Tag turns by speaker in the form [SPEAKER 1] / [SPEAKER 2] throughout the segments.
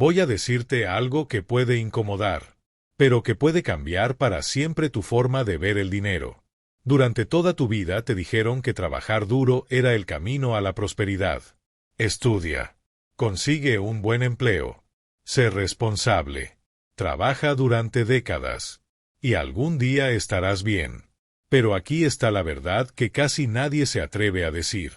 [SPEAKER 1] Voy a decirte algo que puede incomodar, pero que puede cambiar para siempre tu forma de ver el dinero. Durante toda tu vida te dijeron que trabajar duro era el camino a la prosperidad. Estudia. Consigue un buen empleo. Sé responsable. Trabaja durante décadas. Y algún día estarás bien. Pero aquí está la verdad que casi nadie se atreve a decir.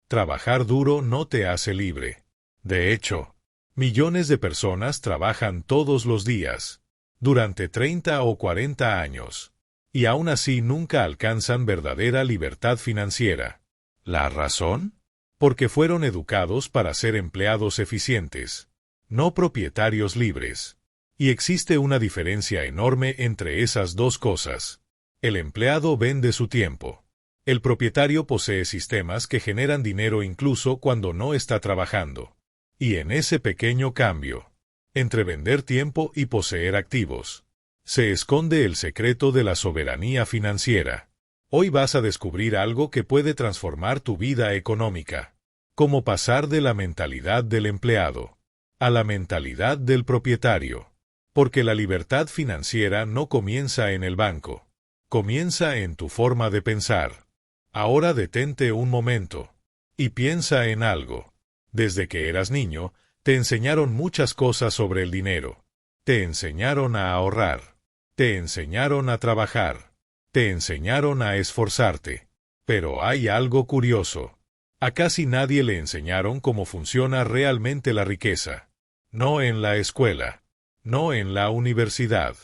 [SPEAKER 1] Trabajar duro no te hace libre. De hecho, millones de personas trabajan todos los días, durante 30 o 40 años, y aún así nunca alcanzan verdadera libertad financiera. ¿La razón? Porque fueron educados para ser empleados eficientes, no propietarios libres. Y existe una diferencia enorme entre esas dos cosas. El empleado vende su tiempo. El propietario posee sistemas que generan dinero incluso cuando no está trabajando. Y en ese pequeño cambio, entre vender tiempo y poseer activos, se esconde el secreto de la soberanía financiera. Hoy vas a descubrir algo que puede transformar tu vida económica. Cómo pasar de la mentalidad del empleado a la mentalidad del propietario. Porque la libertad financiera no comienza en el banco. Comienza en tu forma de pensar. Ahora detente un momento y piensa en algo. Desde que eras niño, te enseñaron muchas cosas sobre el dinero. Te enseñaron a ahorrar. Te enseñaron a trabajar. Te enseñaron a esforzarte. Pero hay algo curioso. A casi nadie le enseñaron cómo funciona realmente la riqueza. No en la escuela. No en la universidad.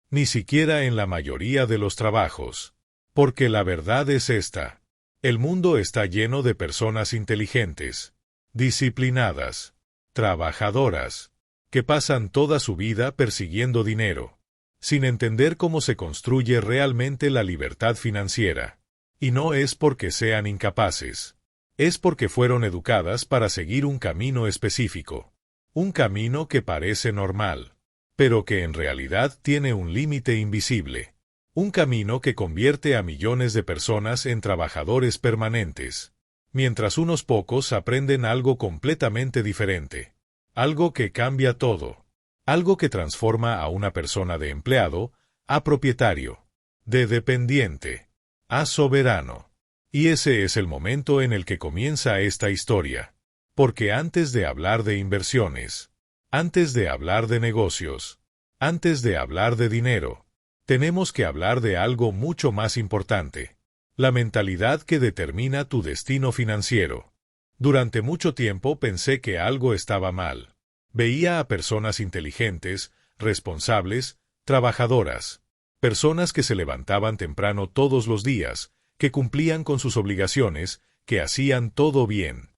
[SPEAKER 1] Ni siquiera en la mayoría de los trabajos. Porque la verdad es esta. El mundo está lleno de personas inteligentes, disciplinadas, trabajadoras, que pasan toda su vida persiguiendo dinero, sin entender cómo se construye realmente la libertad financiera. Y no es porque sean incapaces. Es porque fueron educadas para seguir un camino específico. Un camino que parece normal, pero que en realidad tiene un límite invisible. Un camino que convierte a millones de personas en trabajadores permanentes, mientras unos pocos aprenden algo completamente diferente. Algo que cambia todo. Algo que transforma a una persona de empleado a propietario, de dependiente a soberano. Y ese es el momento en el que comienza esta historia. Porque antes de hablar de inversiones, antes de hablar de negocios, antes de hablar de dinero, tenemos que hablar de algo mucho más importante. La mentalidad que determina tu destino financiero. Durante mucho tiempo pensé que algo estaba mal. Veía a personas inteligentes, responsables, trabajadoras. Personas que se levantaban temprano todos los días, que cumplían con sus obligaciones, que hacían todo bien.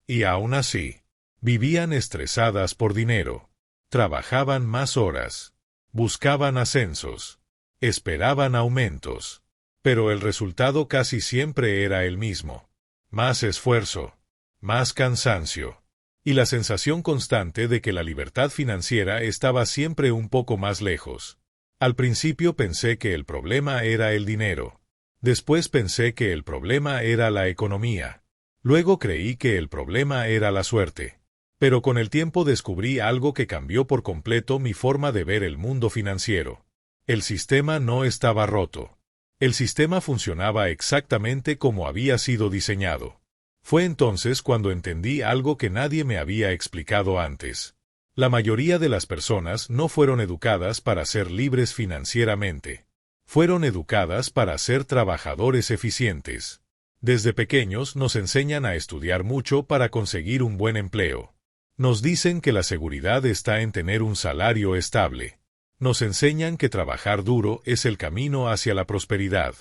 [SPEAKER 1] Y aún así, vivían estresadas por dinero. Trabajaban más horas. Buscaban ascensos. Esperaban aumentos. Pero el resultado casi siempre era el mismo. Más esfuerzo. Más cansancio. Y la sensación constante de que la libertad financiera estaba siempre un poco más lejos. Al principio pensé que el problema era el dinero. Después pensé que el problema era la economía. Luego creí que el problema era la suerte. Pero con el tiempo descubrí algo que cambió por completo mi forma de ver el mundo financiero. El sistema no estaba roto. El sistema funcionaba exactamente como había sido diseñado. Fue entonces cuando entendí algo que nadie me había explicado antes. La mayoría de las personas no fueron educadas para ser libres financieramente. Fueron educadas para ser trabajadores eficientes. Desde pequeños nos enseñan a estudiar mucho para conseguir un buen empleo. Nos dicen que la seguridad está en tener un salario estable. Nos enseñan que trabajar duro es el camino hacia la prosperidad.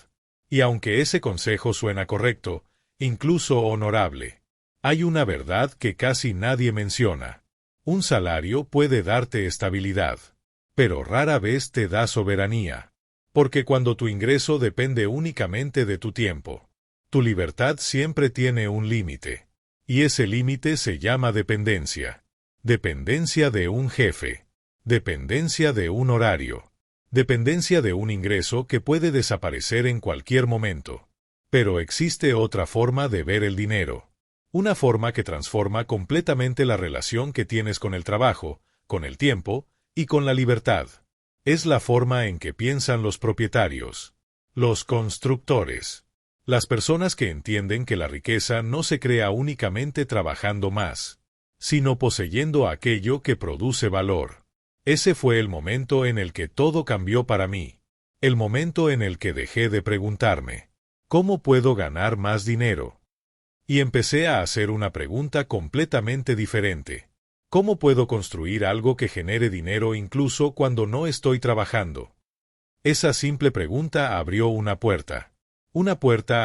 [SPEAKER 1] Y aunque ese consejo suena correcto, incluso honorable, hay una verdad que casi nadie menciona. Un salario puede darte estabilidad, pero rara vez te da soberanía. Porque cuando tu ingreso depende únicamente de tu tiempo, tu libertad siempre tiene un límite. Y ese límite se llama dependencia. Dependencia de un jefe. Dependencia de un horario. Dependencia de un ingreso que puede desaparecer en cualquier momento. Pero existe otra forma de ver el dinero. Una forma que transforma completamente la relación que tienes con el trabajo, con el tiempo y con la libertad. Es la forma en que piensan los propietarios, los constructores, las personas que entienden que la riqueza no se crea únicamente trabajando más, sino poseyendo aquello que produce valor. Ese fue el momento en el que todo cambió para mí, el momento en el que dejé de preguntarme, ¿cómo puedo ganar más dinero? Y empecé a hacer una pregunta completamente diferente. ¿Cómo puedo construir algo que genere dinero incluso cuando no estoy trabajando? Esa simple pregunta abrió una puerta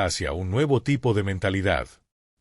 [SPEAKER 1] hacia un nuevo tipo de mentalidad.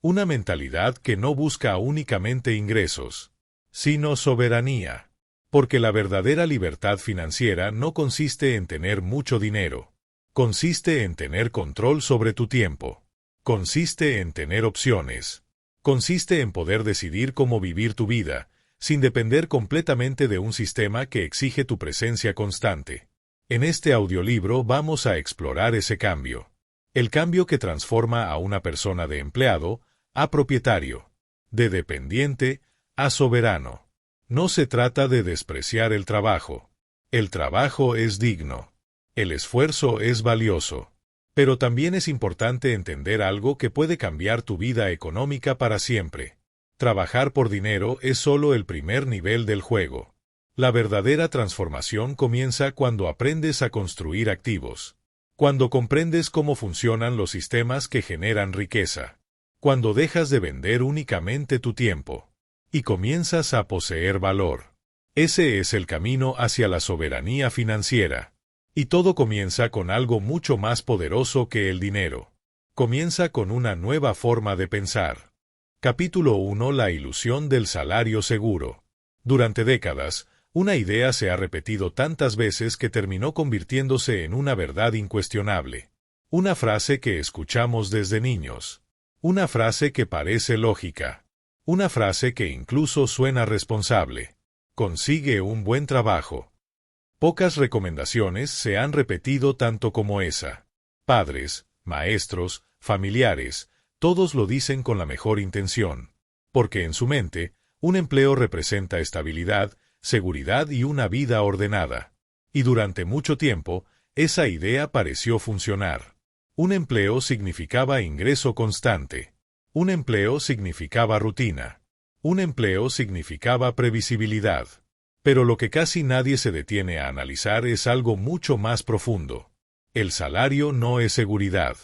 [SPEAKER 1] Una mentalidad que no busca únicamente ingresos, sino soberanía. Porque la verdadera libertad financiera no consiste en tener mucho dinero. Consiste en tener control sobre tu tiempo. Consiste en tener opciones. Consiste en poder decidir cómo vivir tu vida, sin depender completamente de un sistema que exige tu presencia constante. En este audiolibro vamos a explorar ese cambio. El cambio que transforma a una persona de empleado a propietario, de dependiente a soberano. No se trata de despreciar el trabajo. El trabajo es digno. El esfuerzo es valioso. Pero también es importante entender algo que puede cambiar tu vida económica para siempre. Trabajar por dinero es solo el primer nivel del juego. La verdadera transformación comienza cuando aprendes a construir activos. Cuando comprendes cómo funcionan los sistemas que generan riqueza. Cuando dejas de vender únicamente tu tiempo. Y comienzas a poseer valor. Ese es el camino hacia la soberanía financiera. Y todo comienza con algo mucho más poderoso que el dinero. Comienza con una nueva forma de pensar. Capítulo 1. La ilusión del salario seguro. Durante décadas, una idea se ha repetido tantas veces que terminó convirtiéndose en una verdad incuestionable. Una frase que escuchamos desde niños. Una frase que parece lógica. Una frase que incluso suena responsable. Consigue un buen trabajo. Pocas recomendaciones se han repetido tanto como esa. Padres, maestros, familiares, todos lo dicen con la mejor intención. Porque en su mente, un empleo representa estabilidad, seguridad y una vida ordenada. Y durante mucho tiempo, esa idea pareció funcionar. Un empleo significaba ingreso constante. Un empleo significaba rutina. Un empleo significaba previsibilidad. Pero lo que casi nadie se detiene a analizar es algo mucho más profundo. El salario no es seguridad.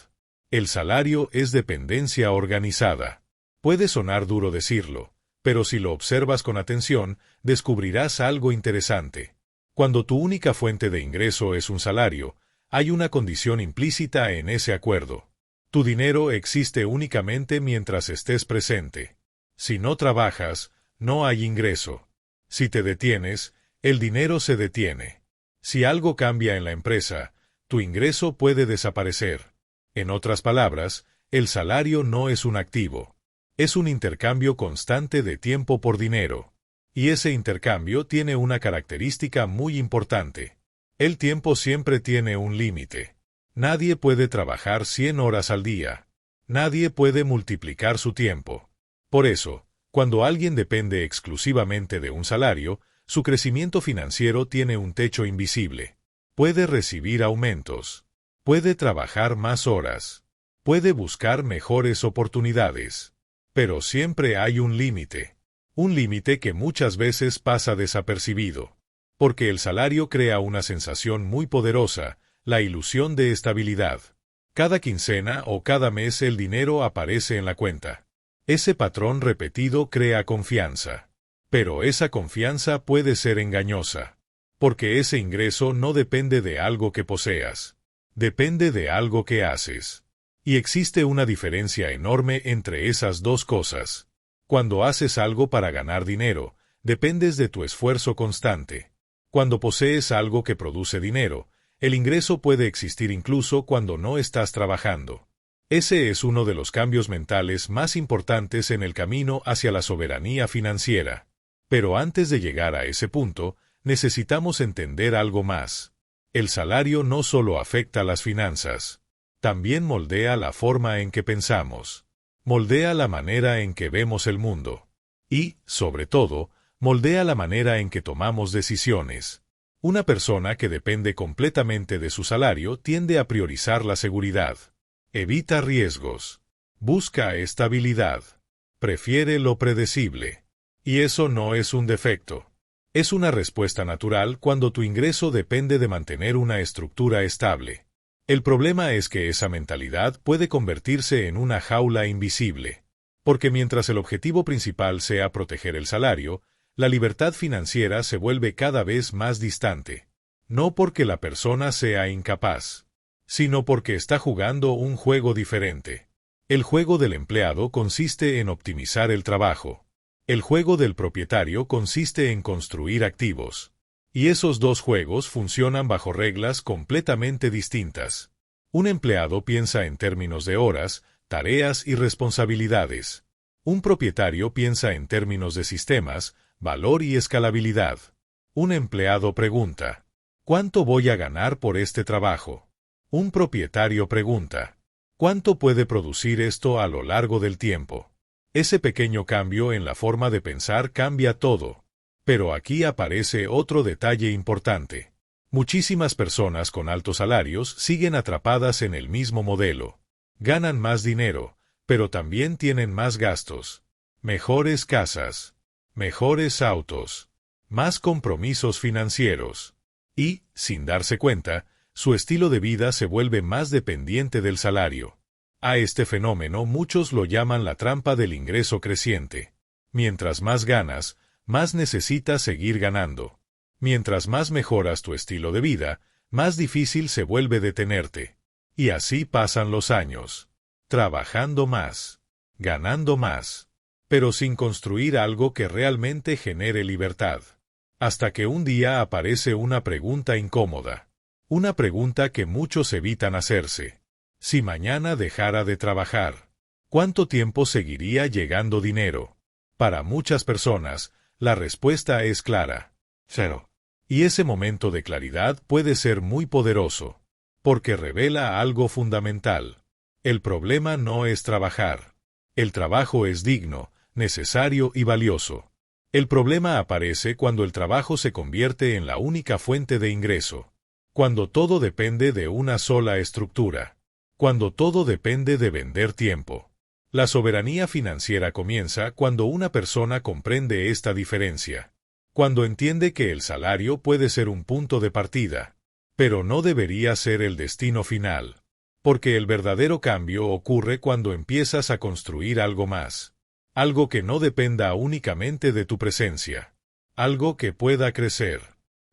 [SPEAKER 1] El salario es dependencia organizada. Puede sonar duro decirlo, pero si lo observas con atención, descubrirás algo interesante. Cuando tu única fuente de ingreso es un salario, hay una condición implícita en ese acuerdo. Tu dinero existe únicamente mientras estés presente. Si no trabajas, no hay ingreso. Si te detienes, el dinero se detiene. Si algo cambia en la empresa, tu ingreso puede desaparecer. En otras palabras, el salario no es un activo. Es un intercambio constante de tiempo por dinero. Y ese intercambio tiene una característica muy importante. El tiempo siempre tiene un límite. Nadie puede trabajar 100 horas al día. Nadie puede multiplicar su tiempo. Por eso, cuando alguien depende exclusivamente de un salario, su crecimiento financiero tiene un techo invisible. Puede recibir aumentos. Puede trabajar más horas. Puede buscar mejores oportunidades. Pero siempre hay un límite. Un límite que muchas veces pasa desapercibido. Porque el salario crea una sensación muy poderosa, la ilusión de estabilidad. Cada quincena o cada mes el dinero aparece en la cuenta. Ese patrón repetido crea confianza. Pero esa confianza puede ser engañosa. Porque ese ingreso no depende de algo que poseas. Depende de algo que haces. Y existe una diferencia enorme entre esas dos cosas. Cuando haces algo para ganar dinero, dependes de tu esfuerzo constante. Cuando posees algo que produce dinero, el ingreso puede existir incluso cuando no estás trabajando. Ese es uno de los cambios mentales más importantes en el camino hacia la soberanía financiera. Pero antes de llegar a ese punto, necesitamos entender algo más. El salario no solo afecta las finanzas. También moldea la forma en que pensamos. Moldea la manera en que vemos el mundo. Y, sobre todo, Moldea la manera en que tomamos decisiones. Una persona que depende completamente de su salario tiende a priorizar la seguridad. Evita riesgos. Busca estabilidad. Prefiere lo predecible. Y eso no es un defecto. Es una respuesta natural cuando tu ingreso depende de mantener una estructura estable. El problema es que esa mentalidad puede convertirse en una jaula invisible. Porque mientras el objetivo principal sea proteger el salario, la libertad financiera se vuelve cada vez más distante. No porque la persona sea incapaz, sino porque está jugando un juego diferente. El juego del empleado consiste en optimizar el trabajo. El juego del propietario consiste en construir activos. Y esos dos juegos funcionan bajo reglas completamente distintas. Un empleado piensa en términos de horas, tareas y responsabilidades. Un propietario piensa en términos de sistemas, valor y escalabilidad. Un empleado pregunta, ¿cuánto voy a ganar por este trabajo? Un propietario pregunta, ¿cuánto puede producir esto a lo largo del tiempo? Ese pequeño cambio en la forma de pensar cambia todo. Pero aquí aparece otro detalle importante. Muchísimas personas con altos salarios siguen atrapadas en el mismo modelo. Ganan más dinero, pero también tienen más gastos. Mejores casas. Mejores autos. Más compromisos financieros. Y, sin darse cuenta, su estilo de vida se vuelve más dependiente del salario. A este fenómeno muchos lo llaman la trampa del ingreso creciente. Mientras más ganas, más necesitas seguir ganando. Mientras más mejoras tu estilo de vida, más difícil se vuelve detenerte. Y así pasan los años. Trabajando más. Ganando más. Pero sin construir algo que realmente genere libertad. Hasta que un día aparece una pregunta incómoda. Una pregunta que muchos evitan hacerse. Si mañana dejara de trabajar, ¿cuánto tiempo seguiría llegando dinero? Para muchas personas, la respuesta es clara. 0. Y ese momento de claridad puede ser muy poderoso, porque revela algo fundamental. El problema no es trabajar. El trabajo es digno, necesario y valioso. El problema aparece cuando el trabajo se convierte en la única fuente de ingreso. Cuando todo depende de una sola estructura. Cuando todo depende de vender tiempo. La soberanía financiera comienza cuando una persona comprende esta diferencia. Cuando entiende que el salario puede ser un punto de partida, pero no debería ser el destino final. Porque el verdadero cambio ocurre cuando empiezas a construir algo más. Algo que no dependa únicamente de tu presencia. Algo que pueda crecer.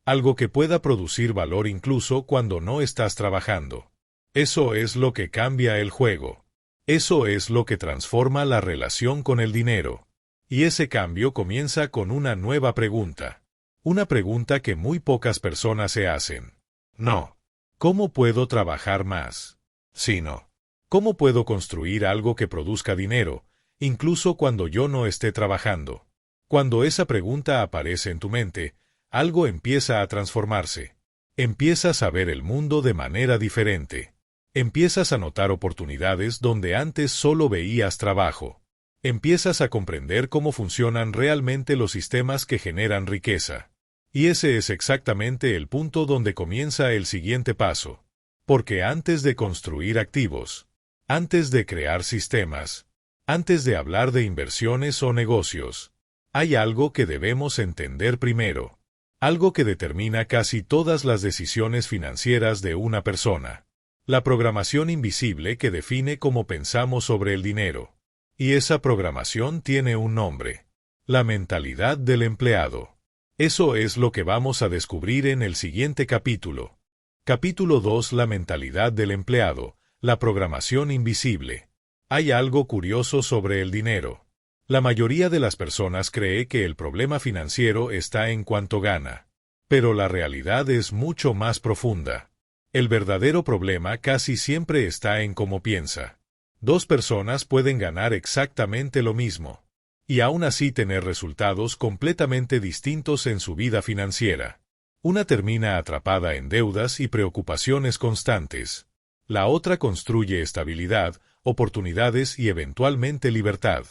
[SPEAKER 1] Algo que pueda producir valor incluso cuando no estás trabajando. Eso es lo que cambia el juego. Eso es lo que transforma la relación con el dinero. Y ese cambio comienza con una nueva pregunta. Una pregunta que muy pocas personas se hacen. No. ¿Cómo puedo trabajar más? Sino, ¿cómo puedo construir algo que produzca dinero, incluso cuando yo no esté trabajando? Cuando esa pregunta aparece en tu mente, algo empieza a transformarse. Empiezas a ver el mundo de manera diferente. Empiezas a notar oportunidades donde antes solo veías trabajo. Empiezas a comprender cómo funcionan realmente los sistemas que generan riqueza. Y ese es exactamente el punto donde comienza el siguiente paso. Porque antes de construir activos, antes de crear sistemas, antes de hablar de inversiones o negocios, hay algo que debemos entender primero. Algo que determina casi todas las decisiones financieras de una persona. La programación invisible que define cómo pensamos sobre el dinero. Y esa programación tiene un nombre. La mentalidad del empleado. Eso es lo que vamos a descubrir en el siguiente capítulo. Capítulo 2. La mentalidad del empleado. La programación invisible. Hay algo curioso sobre el dinero. La mayoría de las personas cree que el problema financiero está en cuánto gana. Pero la realidad es mucho más profunda. El verdadero problema casi siempre está en cómo piensa. Dos personas pueden ganar exactamente lo mismo, y aún así tener resultados completamente distintos en su vida financiera. Una termina atrapada en deudas y preocupaciones constantes. La otra construye estabilidad, oportunidades y eventualmente libertad.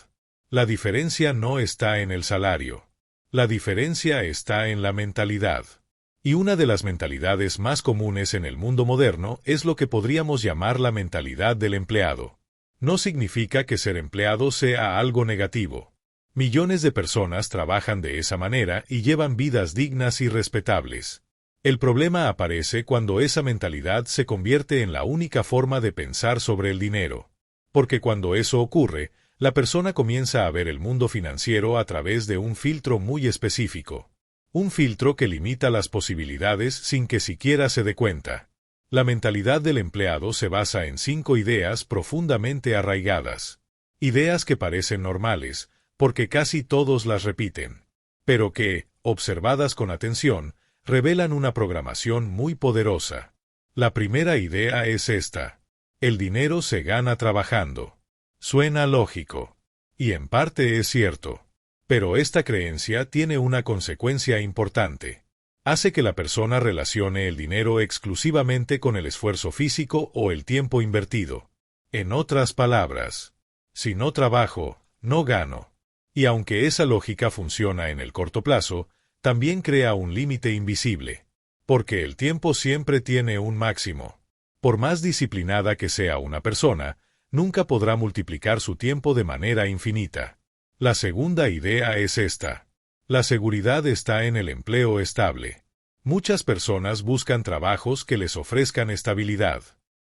[SPEAKER 1] La diferencia no está en el salario. La diferencia está en la mentalidad. Y una de las mentalidades más comunes en el mundo moderno es lo que podríamos llamar la mentalidad del empleado. No significa que ser empleado sea algo negativo. Millones de personas trabajan de esa manera y llevan vidas dignas y respetables. El problema aparece cuando esa mentalidad se convierte en la única forma de pensar sobre el dinero. Porque cuando eso ocurre, la persona comienza a ver el mundo financiero a través de un filtro muy específico. Un filtro que limita las posibilidades sin que siquiera se dé cuenta. La mentalidad del empleado se basa en 5 ideas profundamente arraigadas. Ideas que parecen normales, porque casi todos las repiten, pero que, observadas con atención, revelan una programación muy poderosa. La primera idea es esta: el dinero se gana trabajando. Suena lógico. Y en parte es cierto. Pero esta creencia tiene una consecuencia importante. Hace que la persona relacione el dinero exclusivamente con el esfuerzo físico o el tiempo invertido. En otras palabras, si no trabajo, no gano. Y aunque esa lógica funciona en el corto plazo, también crea un límite invisible. Porque el tiempo siempre tiene un máximo. Por más disciplinada que sea una persona, nunca podrá multiplicar su tiempo de manera infinita. La segunda idea es esta: la seguridad está en el empleo estable. Muchas personas buscan trabajos que les ofrezcan estabilidad.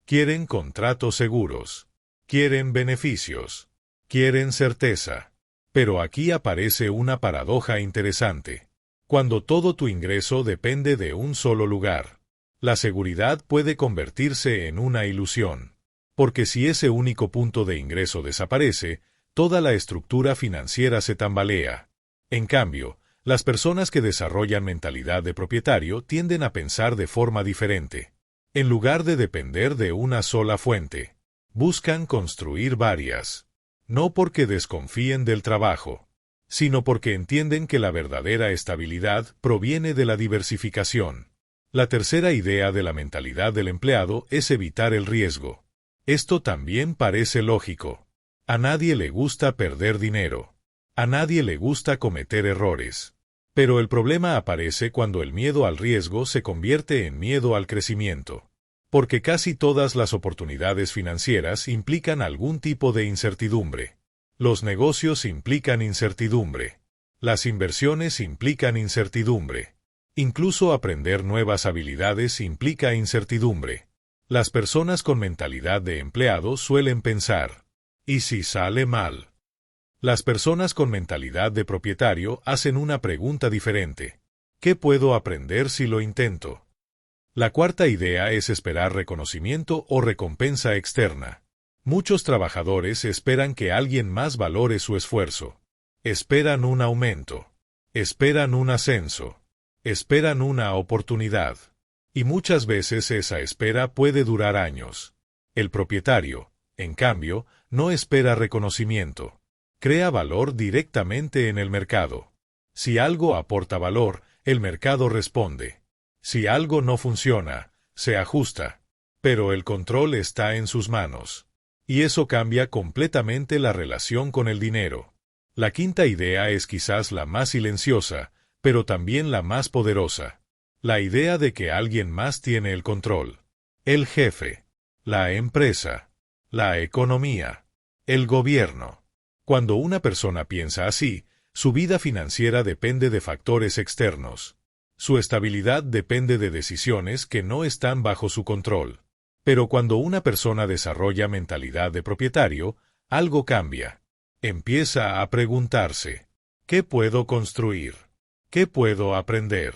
[SPEAKER 1] Quieren contratos seguros. Quieren beneficios. Quieren certeza. Pero aquí aparece una paradoja interesante. Cuando todo tu ingreso depende de un solo lugar, la seguridad puede convertirse en una ilusión. Porque si ese único punto de ingreso desaparece, toda la estructura financiera se tambalea. En cambio, las personas que desarrollan mentalidad de propietario tienden a pensar de forma diferente. En lugar de depender de una sola fuente, buscan construir varias. No porque desconfíen del trabajo, sino porque entienden que la verdadera estabilidad proviene de la diversificación. La tercera idea de la mentalidad del empleado es evitar el riesgo. Esto también parece lógico. A nadie le gusta perder dinero. A nadie le gusta cometer errores. Pero el problema aparece cuando el miedo al riesgo se convierte en miedo al crecimiento. Porque casi todas las oportunidades financieras implican algún tipo de incertidumbre. Los negocios implican incertidumbre. Las inversiones implican incertidumbre. Incluso aprender nuevas habilidades implica incertidumbre. Las personas con mentalidad de empleado suelen pensar: ¿y si sale mal? Las personas con mentalidad de propietario hacen una pregunta diferente: ¿qué puedo aprender si lo intento? La cuarta idea es esperar reconocimiento o recompensa externa. Muchos trabajadores esperan que alguien más valore su esfuerzo. Esperan un aumento. Esperan un ascenso. Esperan una oportunidad. Y muchas veces esa espera puede durar años. El propietario, en cambio, no espera reconocimiento. Crea valor directamente en el mercado. Si algo aporta valor, el mercado responde. Si algo no funciona, se ajusta. Pero el control está en sus manos. Y eso cambia completamente la relación con el dinero. La quinta idea es quizás la más silenciosa, pero también la más poderosa. La idea de que alguien más tiene el control. El jefe. La empresa. La economía. El gobierno. Cuando una persona piensa así, su vida financiera depende de factores externos. Su estabilidad depende de decisiones que no están bajo su control. Pero cuando una persona desarrolla mentalidad de propietario, algo cambia. Empieza a preguntarse: ¿qué puedo construir? ¿Qué puedo aprender?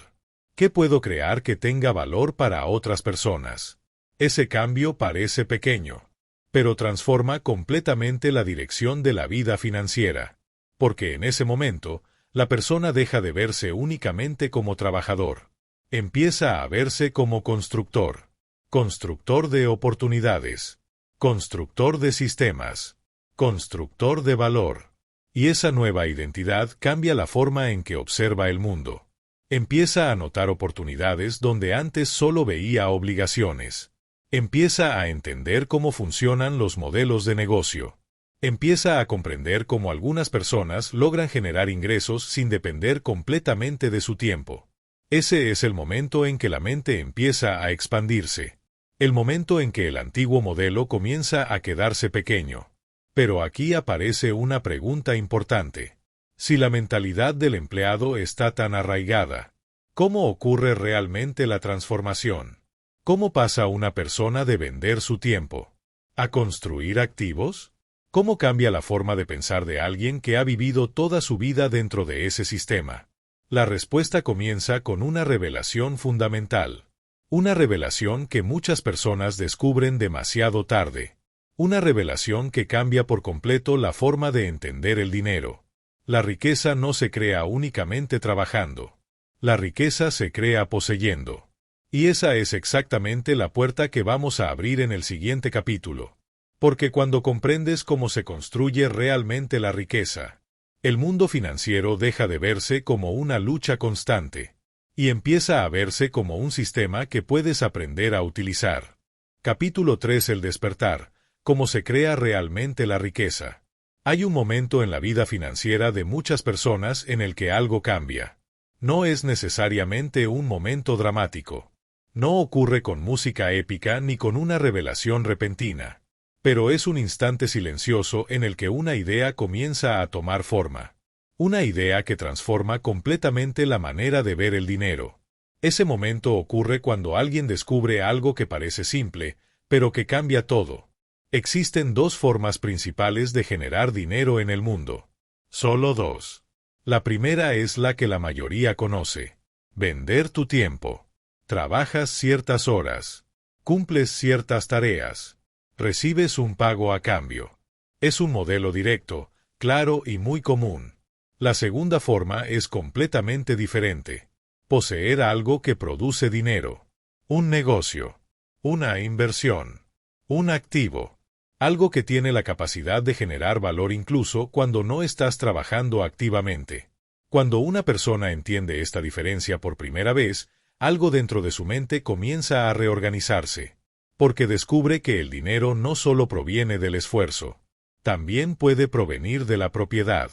[SPEAKER 1] ¿Qué puedo crear que tenga valor para otras personas? Ese cambio parece pequeño, pero transforma completamente la dirección de la vida financiera. Porque en ese momento, la persona deja de verse únicamente como trabajador. Empieza a verse como constructor. Constructor de oportunidades. Constructor de sistemas. Constructor de valor. Y esa nueva identidad cambia la forma en que observa el mundo. Empieza a notar oportunidades donde antes solo veía obligaciones. Empieza a entender cómo funcionan los modelos de negocio. Empieza a comprender cómo algunas personas logran generar ingresos sin depender completamente de su tiempo. Ese es el momento en que la mente empieza a expandirse. El momento en que el antiguo modelo comienza a quedarse pequeño. Pero aquí aparece una pregunta importante. Si la mentalidad del empleado está tan arraigada, ¿cómo ocurre realmente la transformación? ¿Cómo pasa una persona de vender su tiempo a construir activos? ¿Cómo cambia la forma de pensar de alguien que ha vivido toda su vida dentro de ese sistema? La respuesta comienza con una revelación fundamental. Una revelación que muchas personas descubren demasiado tarde. Una revelación que cambia por completo la forma de entender el dinero. La riqueza no se crea únicamente trabajando. La riqueza se crea poseyendo. Y esa es exactamente la puerta que vamos a abrir en el siguiente capítulo. Porque cuando comprendes cómo se construye realmente la riqueza, el mundo financiero deja de verse como una lucha constante y empieza a verse como un sistema que puedes aprender a utilizar. Capítulo 3: El despertar. Cómo se crea realmente la riqueza. Hay un momento en la vida financiera de muchas personas en el que algo cambia. No es necesariamente un momento dramático. No ocurre con música épica ni con una revelación repentina. Pero es un instante silencioso en el que una idea comienza a tomar forma. Una idea que transforma completamente la manera de ver el dinero. Ese momento ocurre cuando alguien descubre algo que parece simple, pero que cambia todo. Existen dos formas principales de generar dinero en el mundo. Solo dos. La primera es la que la mayoría conoce. Vender tu tiempo. Trabajas ciertas horas. Cumples ciertas tareas. Recibes un pago a cambio. Es un modelo directo, claro y muy común. La segunda forma es completamente diferente. Poseer algo que produce dinero. Un negocio. Una inversión. Un activo. Algo que tiene la capacidad de generar valor incluso cuando no estás trabajando activamente. Cuando una persona entiende esta diferencia por primera vez, algo dentro de su mente comienza a reorganizarse. Porque descubre que el dinero no solo proviene del esfuerzo, también puede provenir de la propiedad.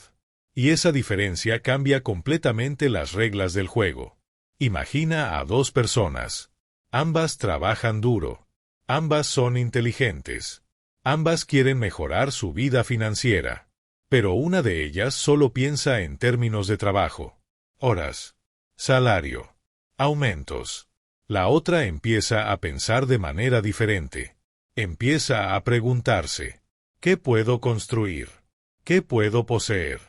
[SPEAKER 1] Y esa diferencia cambia completamente las reglas del juego. Imagina a dos personas. Ambas trabajan duro. Ambas son inteligentes. Ambas quieren mejorar su vida financiera. Pero una de ellas solo piensa en términos de trabajo, horas, salario, aumentos. La otra empieza a pensar de manera diferente. Empieza a preguntarse, ¿qué puedo construir? ¿Qué puedo poseer?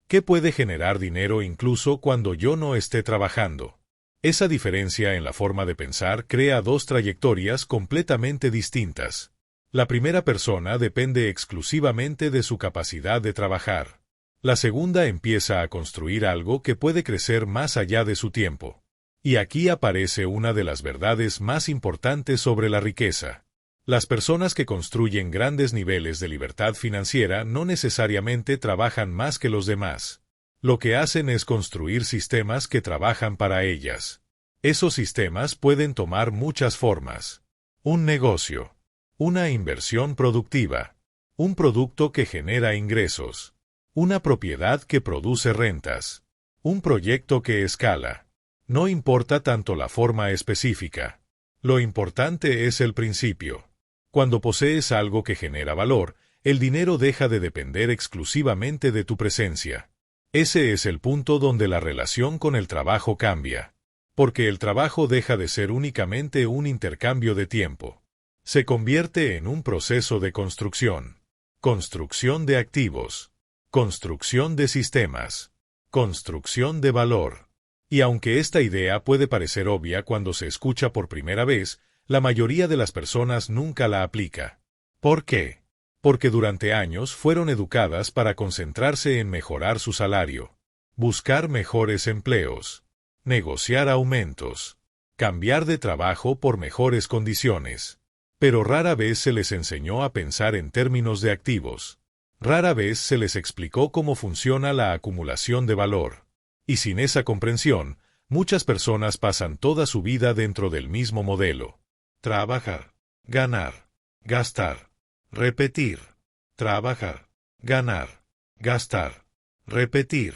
[SPEAKER 1] ¿Qué puede generar dinero incluso cuando yo no esté trabajando? Esa diferencia en la forma de pensar crea dos trayectorias completamente distintas. La primera persona depende exclusivamente de su capacidad de trabajar. La segunda empieza a construir algo que puede crecer más allá de su tiempo. Y aquí aparece una de las verdades más importantes sobre la riqueza. Las personas que construyen grandes niveles de libertad financiera no necesariamente trabajan más que los demás. Lo que hacen es construir sistemas que trabajan para ellas. Esos sistemas pueden tomar muchas formas. Un negocio. Una inversión productiva. Un producto que genera ingresos. Una propiedad que produce rentas. Un proyecto que escala. No importa tanto la forma específica. Lo importante es el principio. Cuando posees algo que genera valor, el dinero deja de depender exclusivamente de tu presencia. Ese es el punto donde la relación con el trabajo cambia. Porque el trabajo deja de ser únicamente un intercambio de tiempo. Se convierte en un proceso de construcción. Construcción de activos. Construcción de sistemas. Construcción de valor. Y aunque esta idea puede parecer obvia cuando se escucha por primera vez, la mayoría de las personas nunca la aplica. ¿Por qué? Porque durante años fueron educadas para concentrarse en mejorar su salario, buscar mejores empleos, negociar aumentos, cambiar de trabajo por mejores condiciones. Pero rara vez se les enseñó a pensar en términos de activos. Rara vez se les explicó cómo funciona la acumulación de valor. Y sin esa comprensión, muchas personas pasan toda su vida dentro del mismo modelo. Trabajar, ganar, gastar, repetir, trabajar, ganar, gastar, repetir.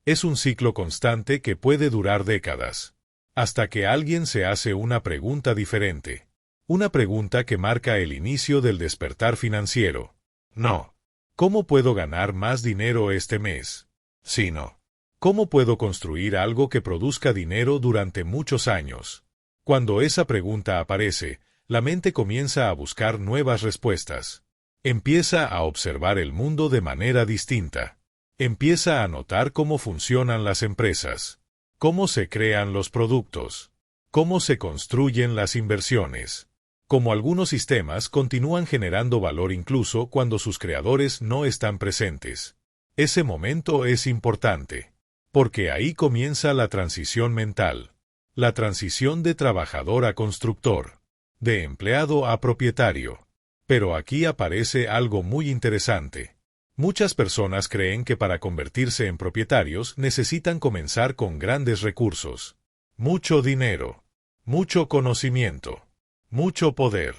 [SPEAKER 1] Es un ciclo constante que puede durar décadas, hasta que alguien se hace una pregunta diferente. Una pregunta que marca el inicio del despertar financiero. No, ¿cómo puedo ganar más dinero este mes? Sino, ¿cómo puedo construir algo que produzca dinero durante muchos años? Cuando esa pregunta aparece, la mente comienza a buscar nuevas respuestas. Empieza a observar el mundo de manera distinta. Empieza a notar cómo funcionan las empresas, cómo se crean los productos, cómo se construyen las inversiones, cómo algunos sistemas continúan generando valor incluso cuando sus creadores no están presentes. Ese momento es importante, porque ahí comienza la transición mental, la transición de trabajador a constructor, de empleado a propietario. Pero aquí aparece algo muy interesante. Muchas personas creen que para convertirse en propietarios necesitan comenzar con grandes recursos, mucho dinero, mucho conocimiento, mucho poder.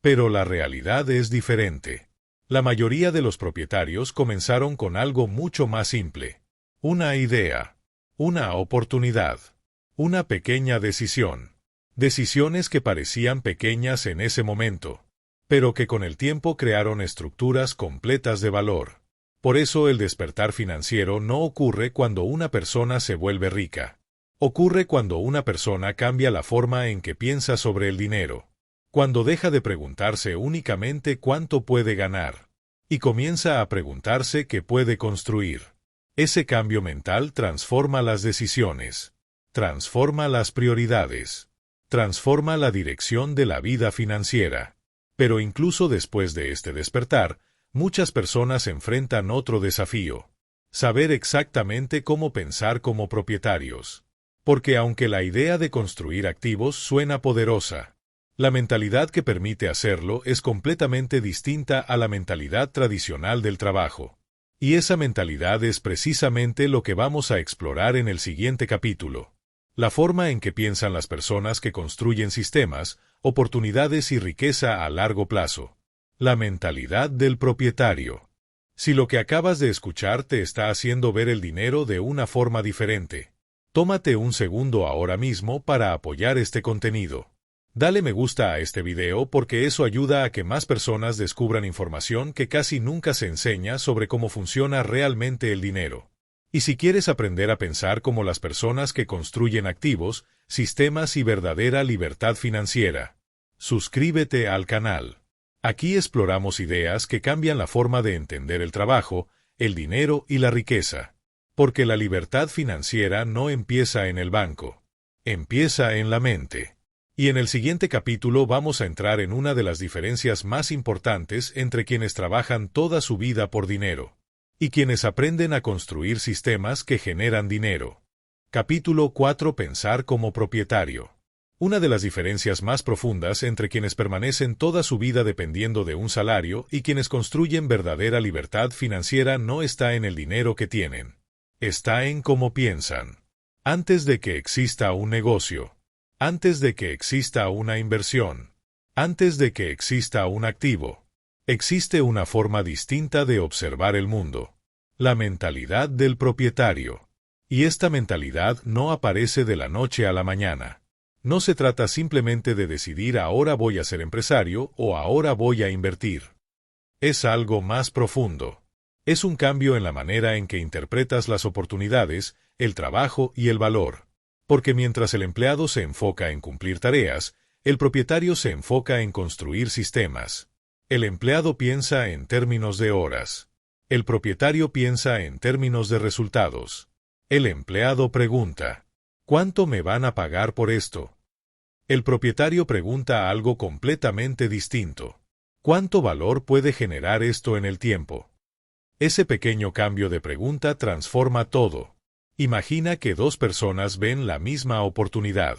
[SPEAKER 1] Pero la realidad es diferente. La mayoría de los propietarios comenzaron con algo mucho más simple. Una idea, una oportunidad, una pequeña decisión. Decisiones que parecían pequeñas en ese momento, pero que con el tiempo crearon estructuras completas de valor. Por eso el despertar financiero no ocurre cuando una persona se vuelve rica. Ocurre cuando una persona cambia la forma en que piensa sobre el dinero, cuando deja de preguntarse únicamente cuánto puede ganar, y comienza a preguntarse qué puede construir. Ese cambio mental transforma las decisiones, transforma las prioridades, transforma la dirección de la vida financiera. Pero incluso después de este despertar, muchas personas enfrentan otro desafío: saber exactamente cómo pensar como propietarios. Porque aunque la idea de construir activos suena poderosa, la mentalidad que permite hacerlo es completamente distinta a la mentalidad tradicional del trabajo. Y esa mentalidad es precisamente lo que vamos a explorar en el siguiente capítulo. La forma en que piensan las personas que construyen sistemas, oportunidades y riqueza a largo plazo. La mentalidad del propietario. Si lo que acabas de escuchar te está haciendo ver el dinero de una forma diferente, tómate un segundo ahora mismo para apoyar este contenido. Dale me gusta a este video porque eso ayuda a que más personas descubran información que casi nunca se enseña sobre cómo funciona realmente el dinero. Y si quieres aprender a pensar como las personas que construyen activos, sistemas y verdadera libertad financiera, suscríbete al canal. Aquí exploramos ideas que cambian la forma de entender el trabajo, el dinero y la riqueza. Porque la libertad financiera no empieza en el banco, empieza en la mente. Y en el siguiente capítulo vamos a entrar en una de las diferencias más importantes entre quienes trabajan toda su vida por dinero y quienes aprenden a construir sistemas que generan dinero. Capítulo 4: Pensar como propietario. Una de las diferencias más profundas entre quienes permanecen toda su vida dependiendo de un salario y quienes construyen verdadera libertad financiera no está en el dinero que tienen. Está en cómo piensan. Antes de que exista un negocio, antes de que exista una inversión, antes de que exista un activo, existe una forma distinta de observar el mundo. La mentalidad del propietario. Y esta mentalidad no aparece de la noche a la mañana. No se trata simplemente de decidir ahora voy a ser empresario o ahora voy a invertir. Es algo más profundo. Es un cambio en la manera en que interpretas las oportunidades, el trabajo y el valor. Porque mientras el empleado se enfoca en cumplir tareas, el propietario se enfoca en construir sistemas. El empleado piensa en términos de horas. El propietario piensa en términos de resultados. El empleado pregunta, ¿cuánto me van a pagar por esto? El propietario pregunta algo completamente distinto. ¿Cuánto valor puede generar esto en el tiempo? Ese pequeño cambio de pregunta transforma todo. Imagina que dos personas ven la misma oportunidad.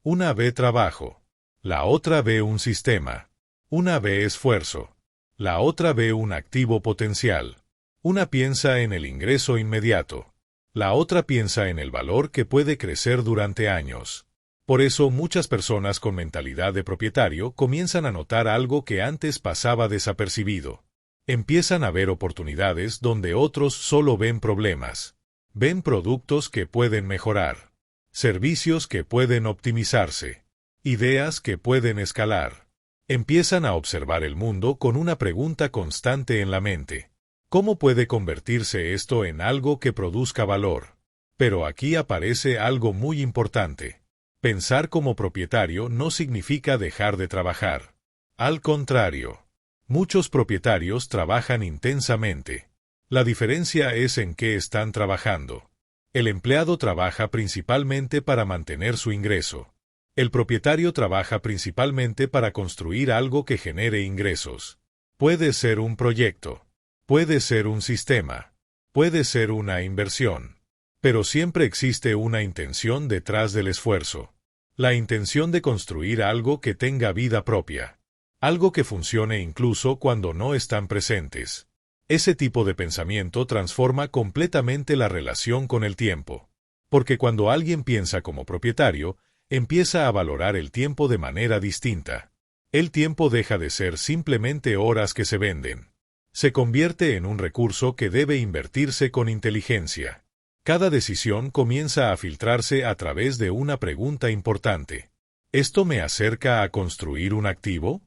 [SPEAKER 1] Una ve trabajo. La otra ve un sistema. Una ve esfuerzo. La otra ve un activo potencial. Una piensa en el ingreso inmediato. La otra piensa en el valor que puede crecer durante años. Por eso muchas personas con mentalidad de propietario comienzan a notar algo que antes pasaba desapercibido. Empiezan a ver oportunidades donde otros solo ven problemas. Ven productos que pueden mejorar, servicios que pueden optimizarse, ideas que pueden escalar. Empiezan a observar el mundo con una pregunta constante en la mente. ¿Cómo puede convertirse esto en algo que produzca valor? Pero aquí aparece algo muy importante. Pensar como propietario no significa dejar de trabajar. Al contrario, muchos propietarios trabajan intensamente. La diferencia es en qué están trabajando. El empleado trabaja principalmente para mantener su ingreso. El propietario trabaja principalmente para construir algo que genere ingresos. Puede ser un proyecto, puede ser un sistema, puede ser una inversión. Pero siempre existe una intención detrás del esfuerzo. La intención de construir algo que tenga vida propia. Algo que funcione incluso cuando no están presentes. Ese tipo de pensamiento transforma completamente la relación con el tiempo. Porque cuando alguien piensa como propietario, empieza a valorar el tiempo de manera distinta. El tiempo deja de ser simplemente horas que se venden. Se convierte en un recurso que debe invertirse con inteligencia. Cada decisión comienza a filtrarse a través de una pregunta importante. ¿Esto me acerca a construir un activo?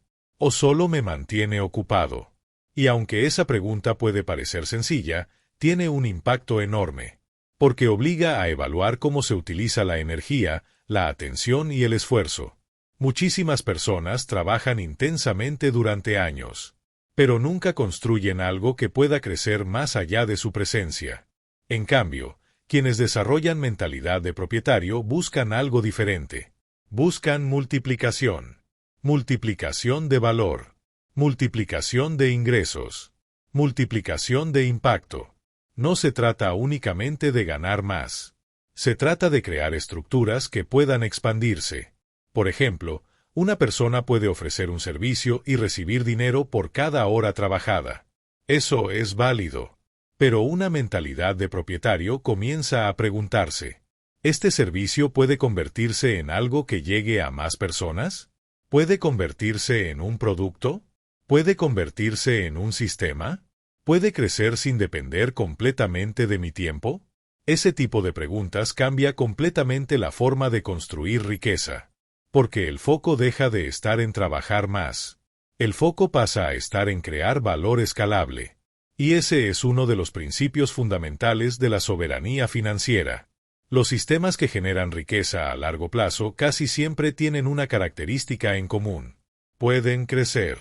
[SPEAKER 1] ¿O solo me mantiene ocupado? Y aunque esa pregunta puede parecer sencilla, tiene un impacto enorme, porque obliga a evaluar cómo se utiliza la energía, la atención y el esfuerzo. Muchísimas personas trabajan intensamente durante años, pero nunca construyen algo que pueda crecer más allá de su presencia. En cambio, quienes desarrollan mentalidad de propietario buscan algo diferente. Buscan multiplicación. Multiplicación de valor. Multiplicación de ingresos. Multiplicación de impacto. No se trata únicamente de ganar más. Se trata de crear estructuras que puedan expandirse. Por ejemplo, una persona puede ofrecer un servicio y recibir dinero por cada hora trabajada. Eso es válido. Pero una mentalidad de propietario comienza a preguntarse, ¿este servicio puede convertirse en algo que llegue a más personas? ¿Puede convertirse en un producto? ¿Puede convertirse en un sistema? ¿Puede crecer sin depender completamente de mi tiempo? Ese tipo de preguntas cambia completamente la forma de construir riqueza. Porque el foco deja de estar en trabajar más. El foco pasa a estar en crear valor escalable. Y ese es uno de los principios fundamentales de la soberanía financiera. Los sistemas que generan riqueza a largo plazo casi siempre tienen una característica en común. Pueden crecer.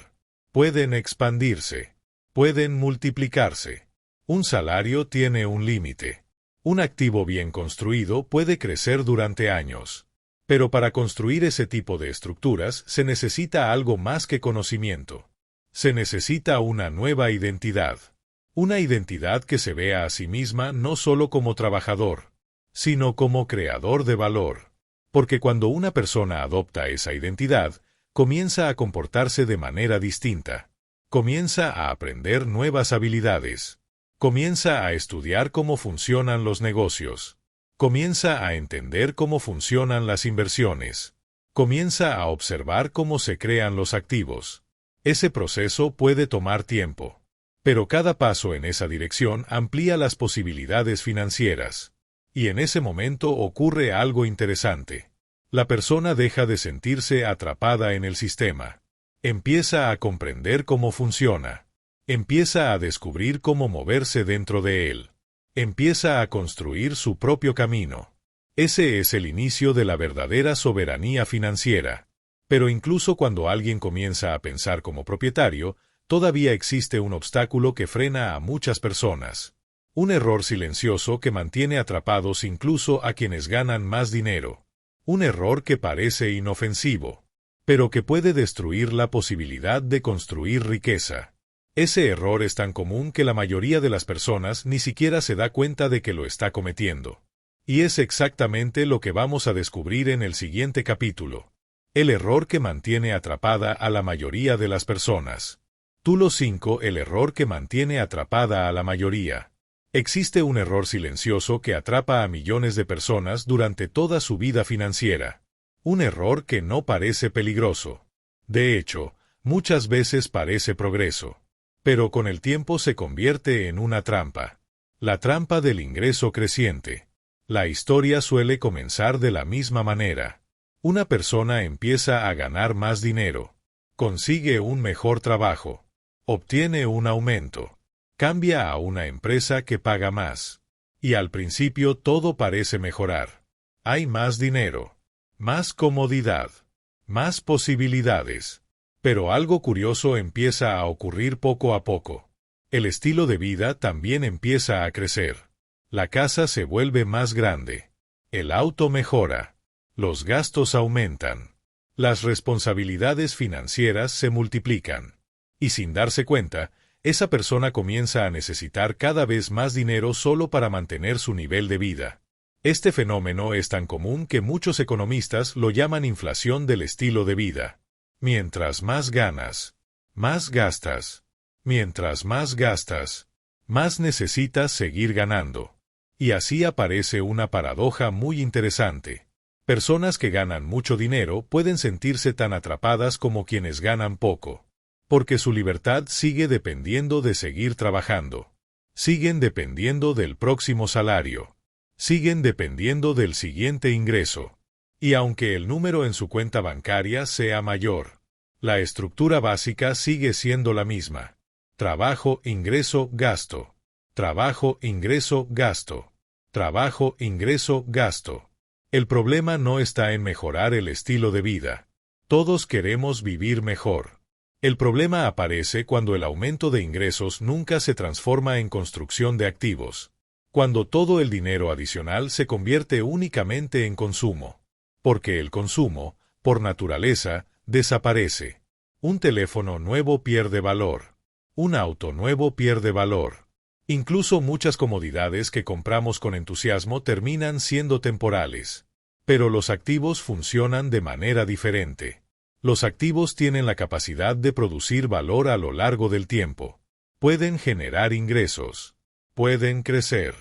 [SPEAKER 1] Pueden expandirse. Pueden multiplicarse. Un salario tiene un límite. Un activo bien construido puede crecer durante años. Pero para construir ese tipo de estructuras se necesita algo más que conocimiento. Se necesita una nueva identidad. Una identidad que se vea a sí misma no solo como trabajador, sino como creador de valor. Porque cuando una persona adopta esa identidad, comienza a comportarse de manera distinta. Comienza a aprender nuevas habilidades. Comienza a estudiar cómo funcionan los negocios. Comienza a entender cómo funcionan las inversiones. Comienza a observar cómo se crean los activos. Ese proceso puede tomar tiempo. Pero cada paso en esa dirección amplía las posibilidades financieras. Y en ese momento ocurre algo interesante. La persona deja de sentirse atrapada en el sistema. Empieza a comprender cómo funciona. Empieza a descubrir cómo moverse dentro de él. Empieza a construir su propio camino. Ese es el inicio de la verdadera soberanía financiera. Pero incluso cuando alguien comienza a pensar como propietario, todavía existe un obstáculo que frena a muchas personas. Un error silencioso que mantiene atrapados incluso a quienes ganan más dinero. Un error que parece inofensivo, pero que puede destruir la posibilidad de construir riqueza. Ese error es tan común que la mayoría de las personas ni siquiera se da cuenta de que lo está cometiendo. Y es exactamente lo que vamos a descubrir en el siguiente capítulo. El error que mantiene atrapada a la mayoría de las personas. Título 5. El error que mantiene atrapada a la mayoría. Existe un error silencioso que atrapa a millones de personas durante toda su vida financiera. Un error que no parece peligroso. De hecho, muchas veces parece progreso. pero con el tiempo se convierte en una trampa. La trampa del ingreso creciente. La historia suele comenzar de la misma manera. Una persona empieza a ganar más dinero, consigue un mejor trabajo, obtiene un aumento, cambia a una empresa que paga más. Y al principio todo parece mejorar. Hay más dinero, más comodidad, más posibilidades. Pero algo curioso empieza a ocurrir poco a poco. El estilo de vida también empieza a crecer. La casa se vuelve más grande. El auto mejora. Los gastos aumentan. Las responsabilidades financieras se multiplican. Y sin darse cuenta, esa persona comienza a necesitar cada vez más dinero solo para mantener su nivel de vida. Este fenómeno es tan común que muchos economistas lo llaman inflación del estilo de vida. Mientras más ganas, más gastas. Mientras más gastas, más necesitas seguir ganando. Y así aparece una paradoja muy interesante. Personas que ganan mucho dinero pueden sentirse tan atrapadas como quienes ganan poco, porque su libertad sigue dependiendo de seguir trabajando. Siguen dependiendo del próximo salario. Siguen dependiendo del siguiente ingreso. Y aunque el número en su cuenta bancaria sea mayor, la estructura básica sigue siendo la misma. Trabajo, ingreso, gasto. Trabajo, ingreso, gasto. Trabajo, ingreso, gasto. El problema no está en mejorar el estilo de vida. Todos queremos vivir mejor. El problema aparece cuando el aumento de ingresos nunca se transforma en construcción de activos. Cuando todo el dinero adicional se convierte únicamente en consumo. Porque el consumo, por naturaleza, desaparece. Un teléfono nuevo pierde valor. Un auto nuevo pierde valor. Incluso muchas comodidades que compramos con entusiasmo terminan siendo temporales. Pero los activos funcionan de manera diferente. Los activos tienen la capacidad de producir valor a lo largo del tiempo. Pueden generar ingresos. Pueden crecer.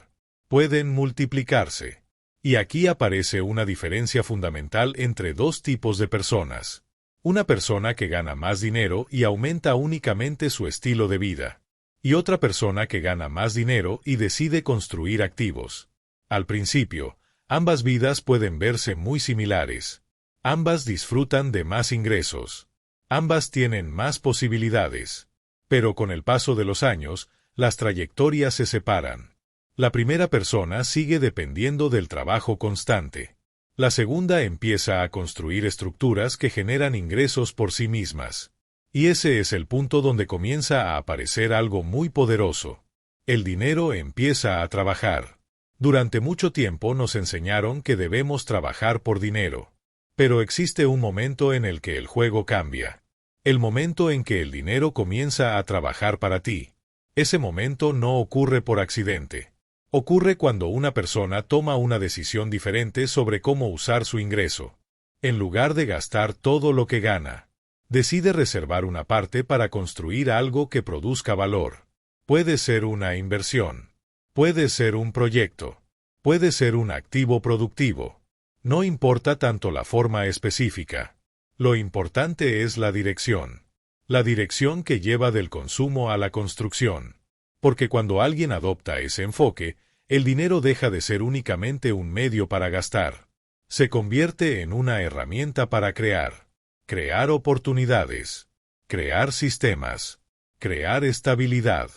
[SPEAKER 1] Pueden multiplicarse. Y aquí aparece una diferencia fundamental entre dos tipos de personas. Una persona que gana más dinero y aumenta únicamente su estilo de vida. Y otra persona que gana más dinero y decide construir activos. Al principio, ambas vidas pueden verse muy similares. Ambas disfrutan de más ingresos. Ambas tienen más posibilidades. Pero con el paso de los años, las trayectorias se separan. La primera persona sigue dependiendo del trabajo constante. La segunda empieza a construir estructuras que generan ingresos por sí mismas. Y ese es el punto donde comienza a aparecer algo muy poderoso. El dinero empieza a trabajar. Durante mucho tiempo nos enseñaron que debemos trabajar por dinero. Pero existe un momento en el que el juego cambia. El momento en que el dinero comienza a trabajar para ti. Ese momento no ocurre por accidente. Ocurre cuando una persona toma una decisión diferente sobre cómo usar su ingreso. En lugar de gastar todo lo que gana, decide reservar una parte para construir algo que produzca valor. Puede ser una inversión. Puede ser un proyecto. Puede ser un activo productivo. No importa tanto la forma específica. Lo importante es la dirección. La dirección que lleva del consumo a la construcción. Porque cuando alguien adopta ese enfoque, el dinero deja de ser únicamente un medio para gastar. Se convierte en una herramienta para crear. Crear oportunidades. Crear sistemas. Crear estabilidad.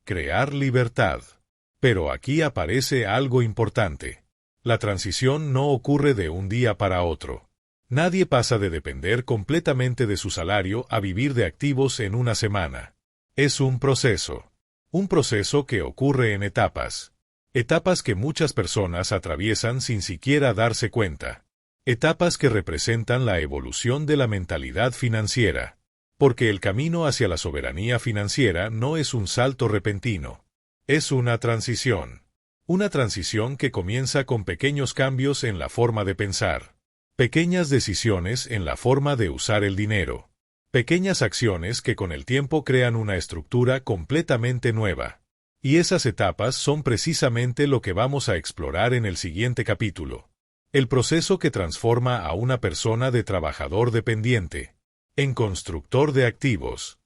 [SPEAKER 1] Crear libertad. Pero aquí aparece algo importante. La transición no ocurre de un día para otro. Nadie pasa de depender completamente de su salario a vivir de activos en una semana. Es un proceso. Un proceso que ocurre en etapas. Etapas que muchas personas atraviesan sin siquiera darse cuenta. Etapas que representan la evolución de la mentalidad financiera. Porque el camino hacia la soberanía financiera no es un salto repentino. Es una transición. Una transición que comienza con pequeños cambios en la forma de pensar. Pequeñas decisiones en la forma de usar el dinero. Pequeñas acciones que con el tiempo crean una estructura completamente nueva. Y esas etapas son precisamente lo que vamos a explorar en el siguiente capítulo. El proceso que transforma a una persona de trabajador dependiente en constructor de activos.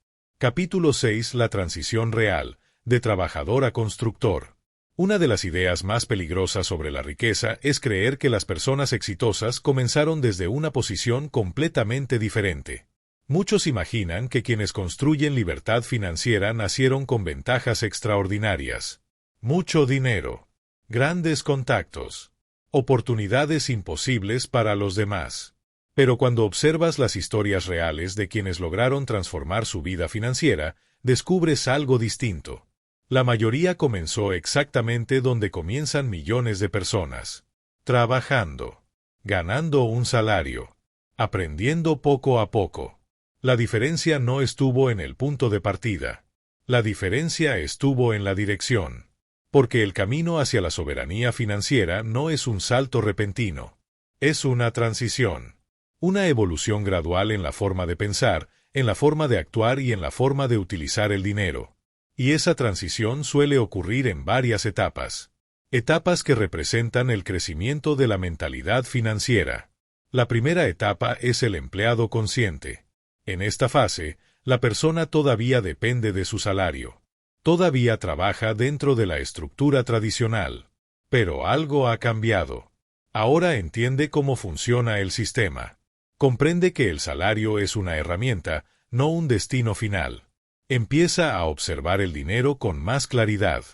[SPEAKER 1] Capítulo 6. La transición real, de trabajador a constructor. Una de las ideas más peligrosas sobre la riqueza es creer que las personas exitosas comenzaron desde una posición completamente diferente. Muchos imaginan que quienes construyen libertad financiera nacieron con ventajas extraordinarias. Mucho dinero, grandes contactos, oportunidades imposibles para los demás. Pero cuando observas las historias reales de quienes lograron transformar su vida financiera, descubres algo distinto. La mayoría comenzó exactamente donde comienzan millones de personas. Trabajando, ganando un salario, aprendiendo poco a poco. La diferencia no estuvo en el punto de partida. La diferencia estuvo en la dirección. Porque el camino hacia la soberanía financiera no es un salto repentino. Es una transición. Una evolución gradual en la forma de pensar, en la forma de actuar y en la forma de utilizar el dinero. Y esa transición suele ocurrir en varias etapas. Etapas que representan el crecimiento de la mentalidad financiera. La primera etapa es el empleado consciente. En esta fase, la persona todavía depende de su salario. Todavía trabaja dentro de la estructura tradicional. Pero algo ha cambiado. Ahora entiende cómo funciona el sistema. Comprende que el salario es una herramienta, no un destino final. Empieza a observar el dinero con más claridad.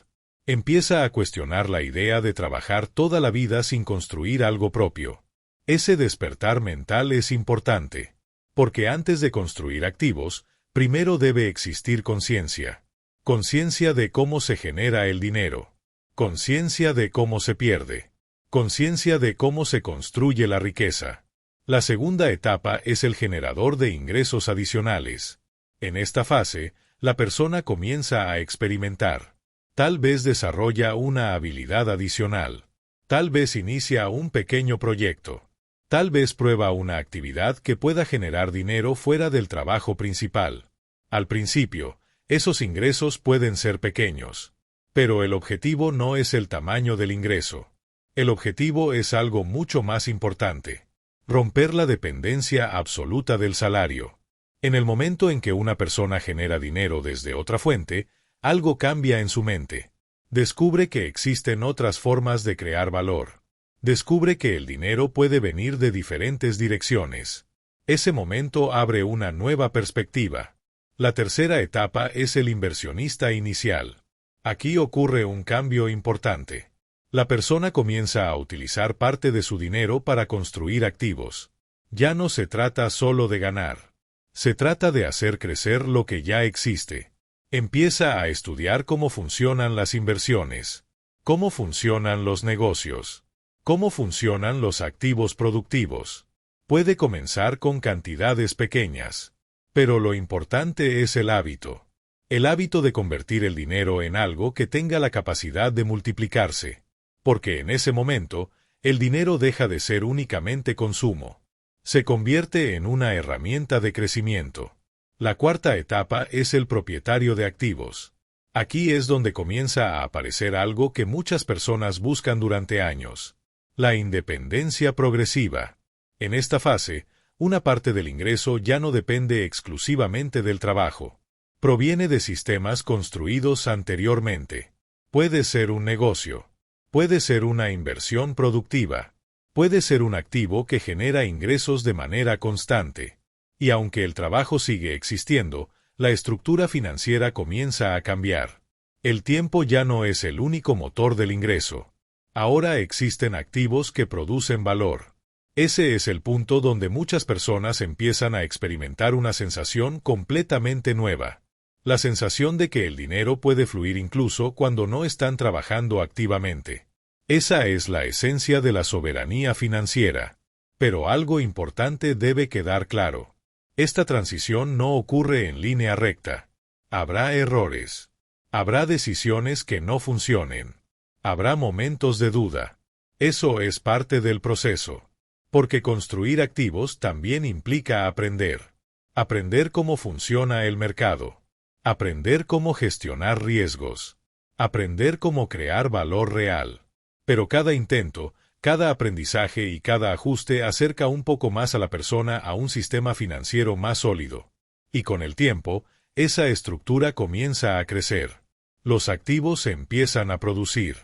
[SPEAKER 1] Empieza a cuestionar la idea de trabajar toda la vida sin construir algo propio. Ese despertar mental es importante, porque antes de construir activos, primero debe existir conciencia. Conciencia de cómo se genera el dinero. Conciencia de cómo se pierde. Conciencia de cómo se construye la riqueza. La segunda etapa es el generador de ingresos adicionales. En esta fase, la persona comienza a experimentar. Tal vez desarrolla una habilidad adicional. Tal vez inicia un pequeño proyecto. Tal vez prueba una actividad que pueda generar dinero fuera del trabajo principal. Al principio, esos ingresos pueden ser pequeños. Pero el objetivo no es el tamaño del ingreso. El objetivo es algo mucho más importante. Romper la dependencia absoluta del salario. En el momento en que una persona genera dinero desde otra fuente, algo cambia en su mente. Descubre que existen otras formas de crear valor. Descubre que el dinero puede venir de diferentes direcciones. Ese momento abre una nueva perspectiva. La tercera etapa es el inversionista inicial. Aquí ocurre un cambio importante. La persona comienza a utilizar parte de su dinero para construir activos. Ya no se trata solo de ganar. Se trata de hacer crecer lo que ya existe. Empieza a estudiar cómo funcionan las inversiones, cómo funcionan los negocios, cómo funcionan los activos productivos. Puede comenzar con cantidades pequeñas. Pero lo importante es el hábito. El hábito de convertir el dinero en algo que tenga la capacidad de multiplicarse. Porque en ese momento, el dinero deja de ser únicamente consumo. Se convierte en una herramienta de crecimiento. La cuarta etapa es el propietario de activos. Aquí es donde comienza a aparecer algo que muchas personas buscan durante años. La independencia progresiva. En esta fase, una parte del ingreso ya no depende exclusivamente del trabajo. Proviene de sistemas construidos anteriormente. Puede ser un negocio. Puede ser una inversión productiva. Puede ser un activo que genera ingresos de manera constante. Y aunque el trabajo sigue existiendo, la estructura financiera comienza a cambiar. El tiempo ya no es el único motor del ingreso. Ahora existen activos que producen valor. Ese es el punto donde muchas personas empiezan a experimentar una sensación completamente nueva. La sensación de que el dinero puede fluir incluso cuando no están trabajando activamente. Esa es la esencia de la soberanía financiera. Pero algo importante debe quedar claro. Esta transición no ocurre en línea recta. Habrá errores. Habrá decisiones que no funcionen. Habrá momentos de duda. Eso es parte del proceso. Porque construir activos también implica aprender. Aprender cómo funciona el mercado. Aprender cómo gestionar riesgos. Aprender cómo crear valor real. Pero cada intento, cada aprendizaje y cada ajuste acerca un poco más a la persona a un sistema financiero más sólido. Y con el tiempo, esa estructura comienza a crecer. Los activos se empiezan a producir.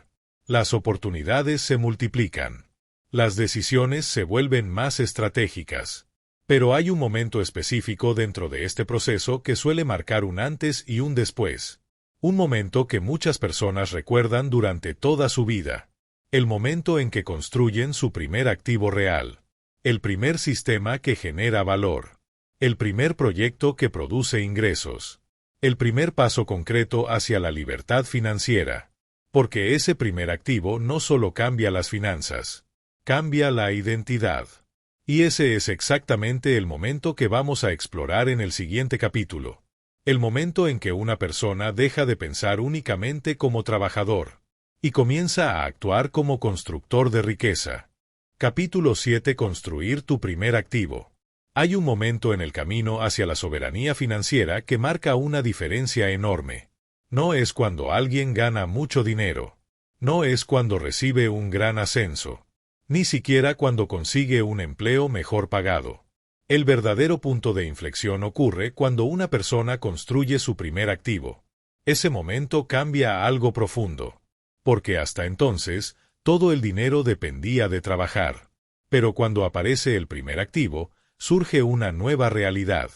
[SPEAKER 1] Las oportunidades se multiplican. Las decisiones se vuelven más estratégicas. Pero hay un momento específico dentro de este proceso que suele marcar un antes y un después. Un momento que muchas personas recuerdan durante toda su vida. El momento en que construyen su primer activo real. El primer sistema que genera valor. El primer proyecto que produce ingresos. El primer paso concreto hacia la libertad financiera. Porque ese primer activo no solo cambia las finanzas, cambia la identidad. Y ese es exactamente el momento que vamos a explorar en el siguiente capítulo. El momento en que una persona deja de pensar únicamente como trabajador y comienza a actuar como constructor de riqueza. Capítulo 7. Construir tu primer activo. Hay un momento en el camino hacia la soberanía financiera que marca una diferencia enorme. No es cuando alguien gana mucho dinero. No es cuando recibe un gran ascenso. Ni siquiera cuando consigue un empleo mejor pagado. El verdadero punto de inflexión ocurre cuando una persona construye su primer activo. Ese momento cambia a algo profundo. Porque hasta entonces, todo el dinero dependía de trabajar. Pero cuando aparece el primer activo, surge una nueva realidad.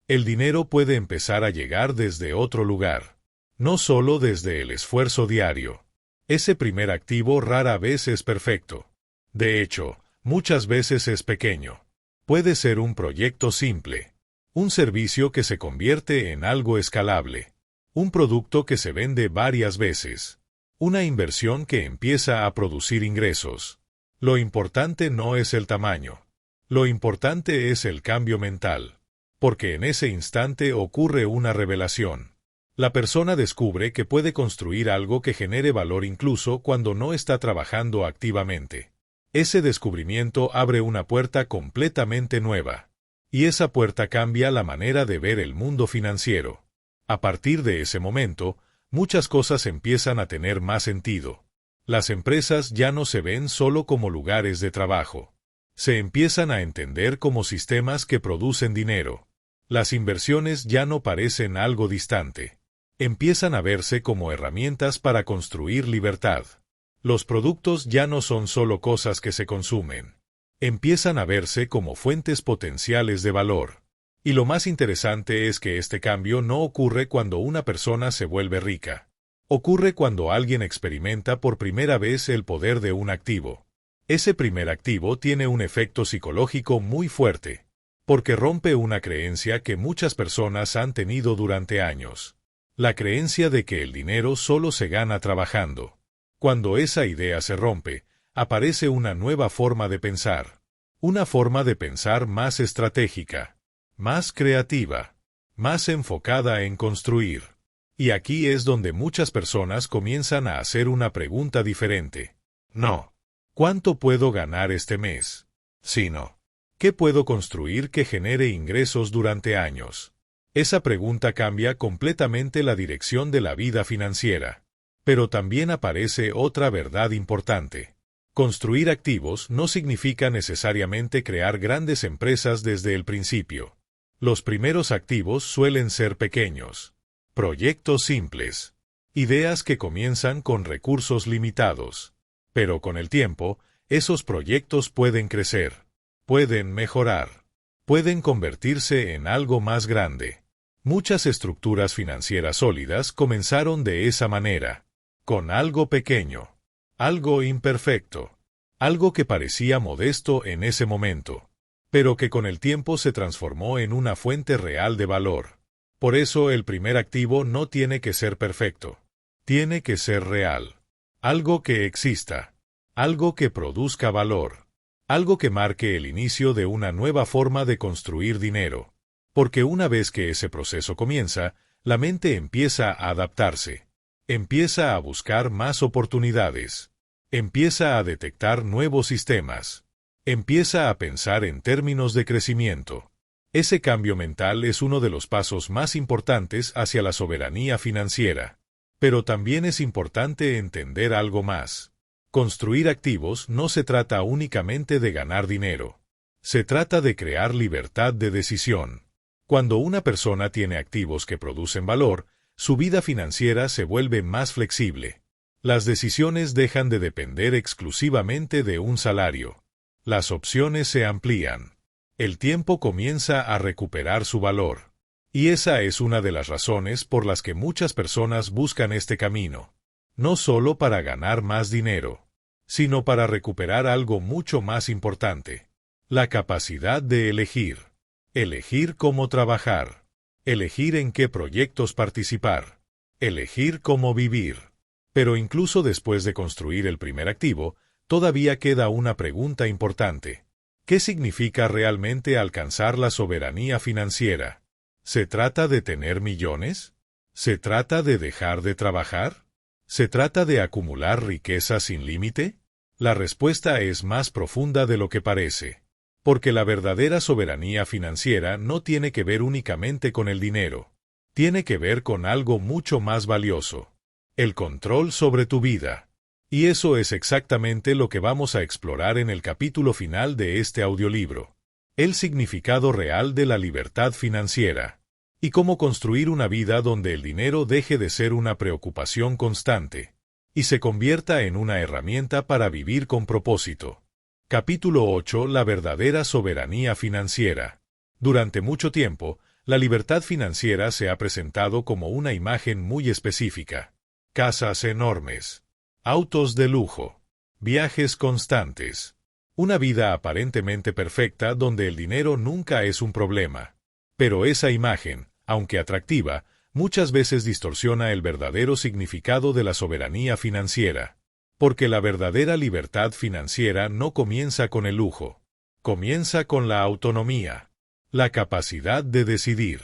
[SPEAKER 1] El dinero puede empezar a llegar desde otro lugar. No solo desde el esfuerzo diario. Ese primer activo rara vez es perfecto. De hecho, muchas veces es pequeño. Puede ser un proyecto simple. Un servicio que se convierte en algo escalable. Un producto que se vende varias veces. Una inversión que empieza a producir ingresos. Lo importante no es el tamaño. Lo importante es el cambio mental. Porque en ese instante ocurre una revelación. La persona descubre que puede construir algo que genere valor incluso cuando no está trabajando activamente. Ese descubrimiento abre una puerta completamente nueva. Y esa puerta cambia la manera de ver el mundo financiero. A partir de ese momento, muchas cosas empiezan a tener más sentido. Las empresas ya no se ven solo como lugares de trabajo. Se empiezan a entender como sistemas que producen dinero. Las inversiones ya no parecen algo distante. Empiezan a verse como herramientas para construir libertad. Los productos ya no son solo cosas que se consumen. Empiezan a verse como fuentes potenciales de valor. Y lo más interesante es que este cambio no ocurre cuando una persona se vuelve rica. Ocurre cuando alguien experimenta por primera vez el poder de un activo. Ese primer activo tiene un efecto psicológico muy fuerte, porque rompe una creencia que muchas personas han tenido durante años. La creencia de que el dinero solo se gana trabajando. Cuando esa idea se rompe, aparece una nueva forma de pensar. Una forma de pensar más estratégica, más creativa, más enfocada en construir. Y aquí es donde muchas personas comienzan a hacer una pregunta diferente. No, ¿cuánto puedo ganar este mes? Sino, ¿qué puedo construir que genere ingresos durante años? Esa pregunta cambia completamente la dirección de la vida financiera. Pero también aparece otra verdad importante. Construir activos no significa necesariamente crear grandes empresas desde el principio. Los primeros activos suelen ser pequeños. Proyectos simples. Ideas que comienzan con recursos limitados. Pero con el tiempo, esos proyectos pueden crecer. Pueden mejorar. Pueden convertirse en algo más grande. Muchas estructuras financieras sólidas comenzaron de esa manera. Con algo pequeño, algo imperfecto, algo que parecía modesto en ese momento, pero que con el tiempo se transformó en una fuente real de valor. Por eso el primer activo no tiene que ser perfecto, tiene que ser real. Algo que exista, algo que produzca valor, algo que marque el inicio de una nueva forma de construir dinero. Porque una vez que ese proceso comienza, la mente empieza a adaptarse. Empieza a buscar más oportunidades. Empieza a detectar nuevos sistemas. Empieza a pensar en términos de crecimiento. Ese cambio mental es uno de los pasos más importantes hacia la soberanía financiera. Pero también es importante entender algo más. Construir activos no se trata únicamente de ganar dinero. Se trata de crear libertad de decisión. Cuando una persona tiene activos que producen valor, su vida financiera se vuelve más flexible. Las decisiones dejan de depender exclusivamente de un salario. Las opciones se amplían. El tiempo comienza a recuperar su valor. Y esa es una de las razones por las que muchas personas buscan este camino. No solo para ganar más dinero, sino para recuperar algo mucho más importante: la capacidad de elegir. Elegir cómo trabajar. Elegir en qué proyectos participar. Elegir cómo vivir. Pero incluso después de construir el primer activo, todavía queda una pregunta importante. ¿Qué significa realmente alcanzar la soberanía financiera? ¿Se trata de tener millones? ¿Se trata de dejar de trabajar? ¿Se trata de acumular riqueza sin límite? La respuesta es más profunda de lo que parece. Porque la verdadera soberanía financiera no tiene que ver únicamente con el dinero. Tiene que ver con algo mucho más valioso: el control sobre tu vida. Y eso es exactamente lo que vamos a explorar en el capítulo final de este audiolibro: el significado real de la libertad financiera, y cómo construir una vida donde el dinero deje de ser una preocupación constante y se convierta en una herramienta para vivir con propósito. Capítulo 8: La verdadera soberanía financiera. Durante mucho tiempo, la libertad financiera se ha presentado como una imagen muy específica: casas enormes, autos de lujo, viajes constantes, una vida aparentemente perfecta donde el dinero nunca es un problema. Pero esa imagen, aunque atractiva, muchas veces distorsiona el verdadero significado de la soberanía financiera. Porque la verdadera libertad financiera no comienza con el lujo. Comienza con la autonomía, la capacidad de decidir,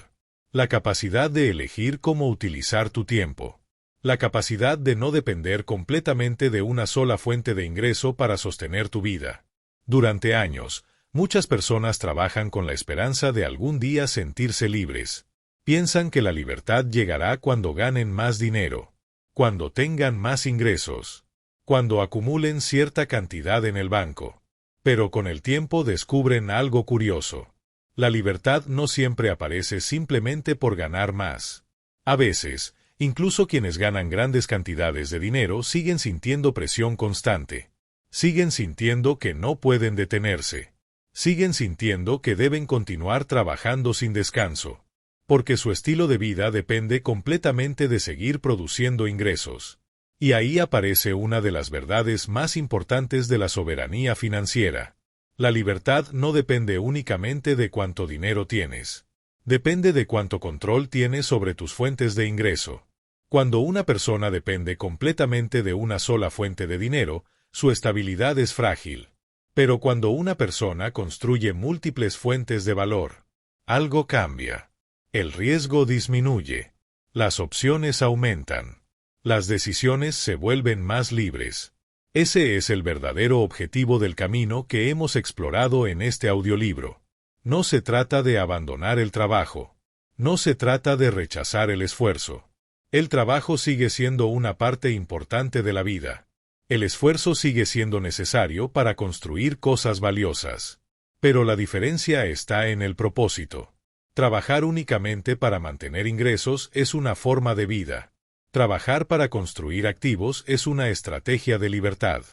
[SPEAKER 1] la capacidad de elegir cómo utilizar tu tiempo, la capacidad de no depender completamente de una sola fuente de ingreso para sostener tu vida. Durante años, muchas personas trabajan con la esperanza de algún día sentirse libres. Piensan que la libertad llegará cuando ganen más dinero, cuando tengan más ingresos, cuando acumulen cierta cantidad en el banco. Pero con el tiempo descubren algo curioso: la libertad no siempre aparece simplemente por ganar más. A veces, incluso quienes ganan grandes cantidades de dinero siguen sintiendo presión constante. Siguen sintiendo que no pueden detenerse. Siguen sintiendo que deben continuar trabajando sin descanso, porque su estilo de vida depende completamente de seguir produciendo ingresos. Y ahí aparece una de las verdades más importantes de la soberanía financiera. La libertad no depende únicamente de cuánto dinero tienes. Depende de cuánto control tienes sobre tus fuentes de ingreso. Cuando una persona depende completamente de una sola fuente de dinero, su estabilidad es frágil. Pero cuando una persona construye múltiples fuentes de valor, algo cambia. El riesgo disminuye. Las opciones aumentan. Las decisiones se vuelven más libres. Ese es el verdadero objetivo del camino que hemos explorado en este audiolibro. No se trata de abandonar el trabajo. No se trata de rechazar el esfuerzo. El trabajo sigue siendo una parte importante de la vida. El esfuerzo sigue siendo necesario para construir cosas valiosas. Pero la diferencia está en el propósito. Trabajar únicamente para mantener ingresos es una forma de vida. Trabajar para construir activos es una estrategia de libertad.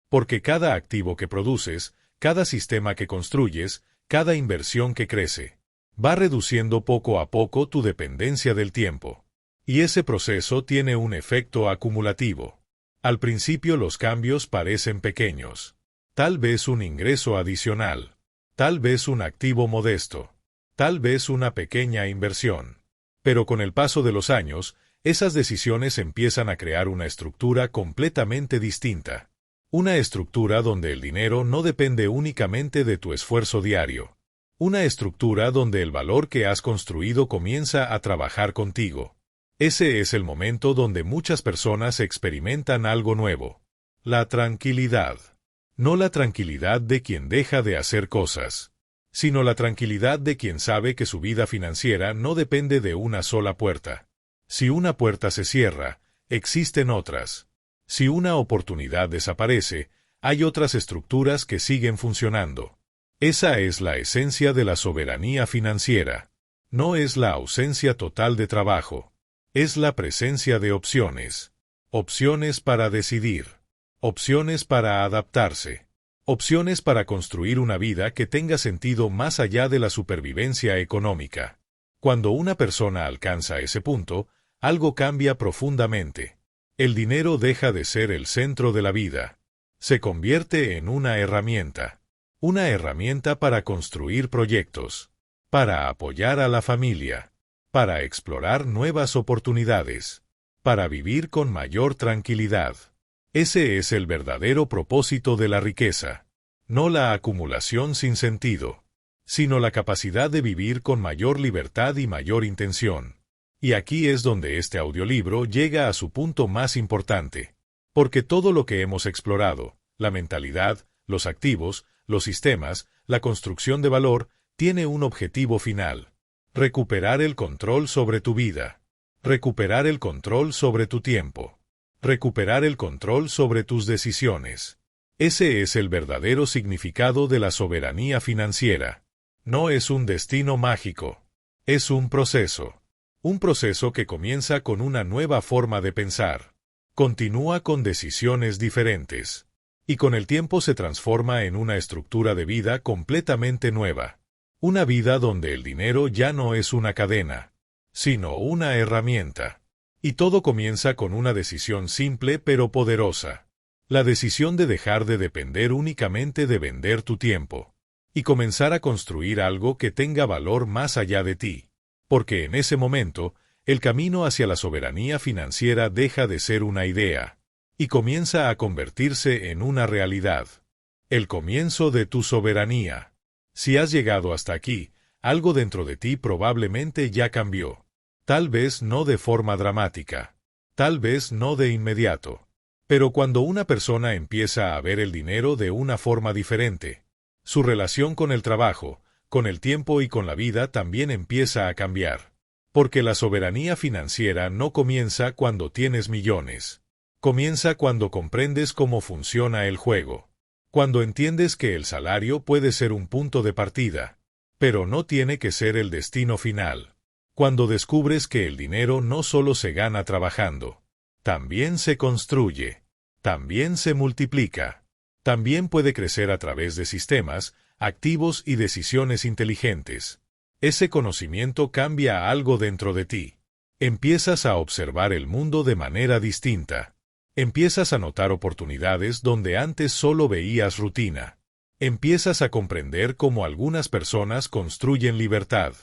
[SPEAKER 1] Porque cada activo que produces, cada sistema que construyes, cada inversión que crece, va reduciendo poco a poco tu dependencia del tiempo. Y ese proceso tiene un efecto acumulativo. Al principio los cambios parecen pequeños. Tal vez un ingreso adicional. Tal vez un activo modesto. Tal vez una pequeña inversión. Pero con el paso de los años, esas decisiones empiezan a crear una estructura completamente distinta. Una estructura donde el dinero no depende únicamente de tu esfuerzo diario. Una estructura donde el valor que has construido comienza a trabajar contigo. Ese es el momento donde muchas personas experimentan algo nuevo: la tranquilidad. No la tranquilidad de quien deja de hacer cosas, sino la tranquilidad de quien sabe que su vida financiera no depende de una sola puerta. Si una puerta se cierra, existen otras. Si una oportunidad desaparece, hay otras estructuras que siguen funcionando. Esa es la esencia de la soberanía financiera. No es la ausencia total de trabajo. Es la presencia de opciones. Opciones para decidir. Opciones para adaptarse. Opciones para construir una vida que tenga sentido más allá de la supervivencia económica. Cuando una persona alcanza ese punto, algo cambia profundamente. El dinero deja de ser el centro de la vida. Se convierte en una herramienta. Una herramienta para construir proyectos. Para apoyar a la familia. Para explorar nuevas oportunidades. Para vivir con mayor tranquilidad. Ese es el verdadero propósito de la riqueza. No la acumulación sin sentido, sino la capacidad de vivir con mayor libertad y mayor intención. Y aquí es donde este audiolibro llega a su punto más importante. Porque todo lo que hemos explorado, la mentalidad, los activos, los sistemas, la construcción de valor, tiene un objetivo final. Recuperar el control sobre tu vida. Recuperar el control sobre tu tiempo. Recuperar el control sobre tus decisiones. Ese es el verdadero significado de la soberanía financiera. No es un destino mágico. Es un proceso. Un proceso que comienza con una nueva forma de pensar. Continúa con decisiones diferentes. Y con el tiempo se transforma en una estructura de vida completamente nueva. Una vida donde el dinero ya no es una cadena, sino una herramienta. Y todo comienza con una decisión simple pero poderosa. La decisión de dejar de depender únicamente de vender tu tiempo. Y comenzar a construir algo que tenga valor más allá de ti. Porque en ese momento, el camino hacia la soberanía financiera deja de ser una idea. Y comienza a convertirse en una realidad. El comienzo de tu soberanía. Si has llegado hasta aquí, algo dentro de ti probablemente ya cambió. Tal vez no de forma dramática. Tal vez no de inmediato. Pero cuando una persona empieza a ver el dinero de una forma diferente, su relación con el trabajo, con el tiempo y con la vida también empieza a cambiar. Porque la soberanía financiera no comienza cuando tienes millones. Comienza cuando comprendes cómo funciona el juego. Cuando entiendes que el salario puede ser un punto de partida, pero no tiene que ser el destino final. Cuando descubres que el dinero no solo se gana trabajando, también se construye, también se multiplica, también puede crecer a través de sistemas, activos y decisiones inteligentes. Ese conocimiento cambia algo dentro de ti. Empiezas a observar el mundo de manera distinta. Empiezas a notar oportunidades donde antes solo veías rutina. Empiezas a comprender cómo algunas personas construyen libertad.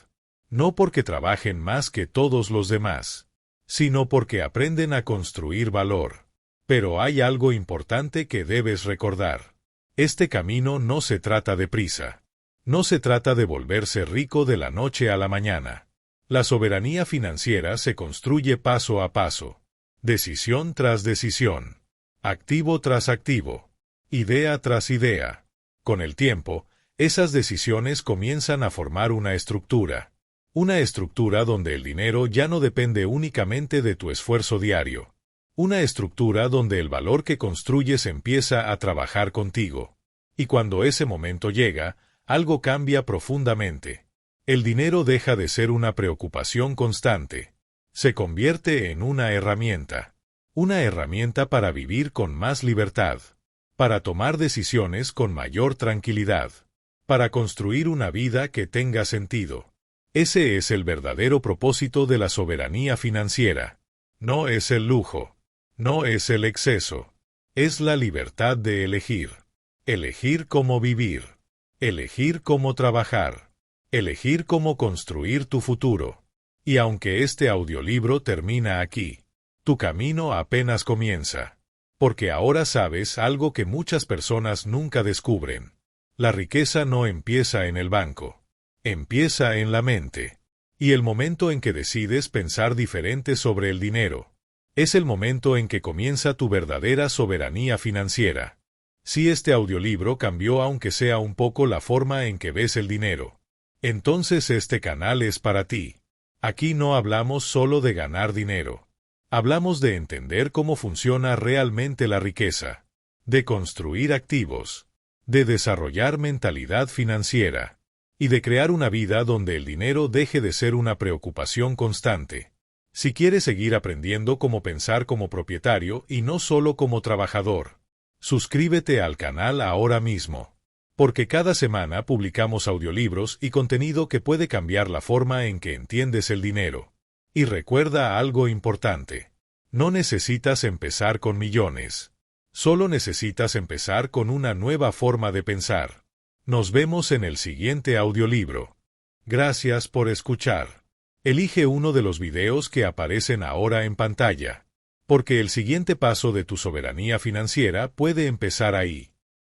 [SPEAKER 1] No porque trabajen más que todos los demás, sino porque aprenden a construir valor. Pero hay algo importante que debes recordar. Este camino no se trata de prisa. No se trata de volverse rico de la noche a la mañana. La soberanía financiera se construye paso a paso. Decisión tras decisión. Activo tras activo. Idea tras idea. Con el tiempo, esas decisiones comienzan a formar una estructura. Una estructura donde el dinero ya no depende únicamente de tu esfuerzo diario. Una estructura donde el valor que construyes empieza a trabajar contigo. Y cuando ese momento llega, algo cambia profundamente. El dinero deja de ser una preocupación constante. Se convierte en una herramienta. Una herramienta para vivir con más libertad. Para tomar decisiones con mayor tranquilidad. Para construir una vida que tenga sentido. Ese es el verdadero propósito de la soberanía financiera. No es el lujo. No es el exceso. Es la libertad de elegir. Elegir cómo vivir. Elegir cómo trabajar. Elegir cómo construir tu futuro. Y aunque este audiolibro termina aquí, tu camino apenas comienza. Porque ahora sabes algo que muchas personas nunca descubren. La riqueza no empieza en el banco. Empieza en la mente. Y el momento en que decides pensar diferente sobre el dinero, es el momento en que comienza tu verdadera soberanía financiera. Si este audiolibro cambió aunque sea un poco la forma en que ves el dinero, entonces este canal es para ti. Aquí no hablamos solo de ganar dinero. Hablamos de entender cómo funciona realmente la riqueza, de construir activos, de desarrollar mentalidad financiera. y de crear una vida donde el dinero deje de ser una preocupación constante. Si quieres seguir aprendiendo cómo pensar como propietario y no solo como trabajador, suscríbete al canal ahora mismo, porque cada semana publicamos audiolibros y contenido que puede cambiar la forma en que entiendes el dinero. Y recuerda algo importante: no necesitas empezar con millones. Solo necesitas empezar con una nueva forma de pensar. Nos vemos en el siguiente audiolibro. Gracias por escuchar. Elige uno de los videos que aparecen ahora en pantalla, porque el siguiente paso de tu soberanía financiera puede empezar ahí.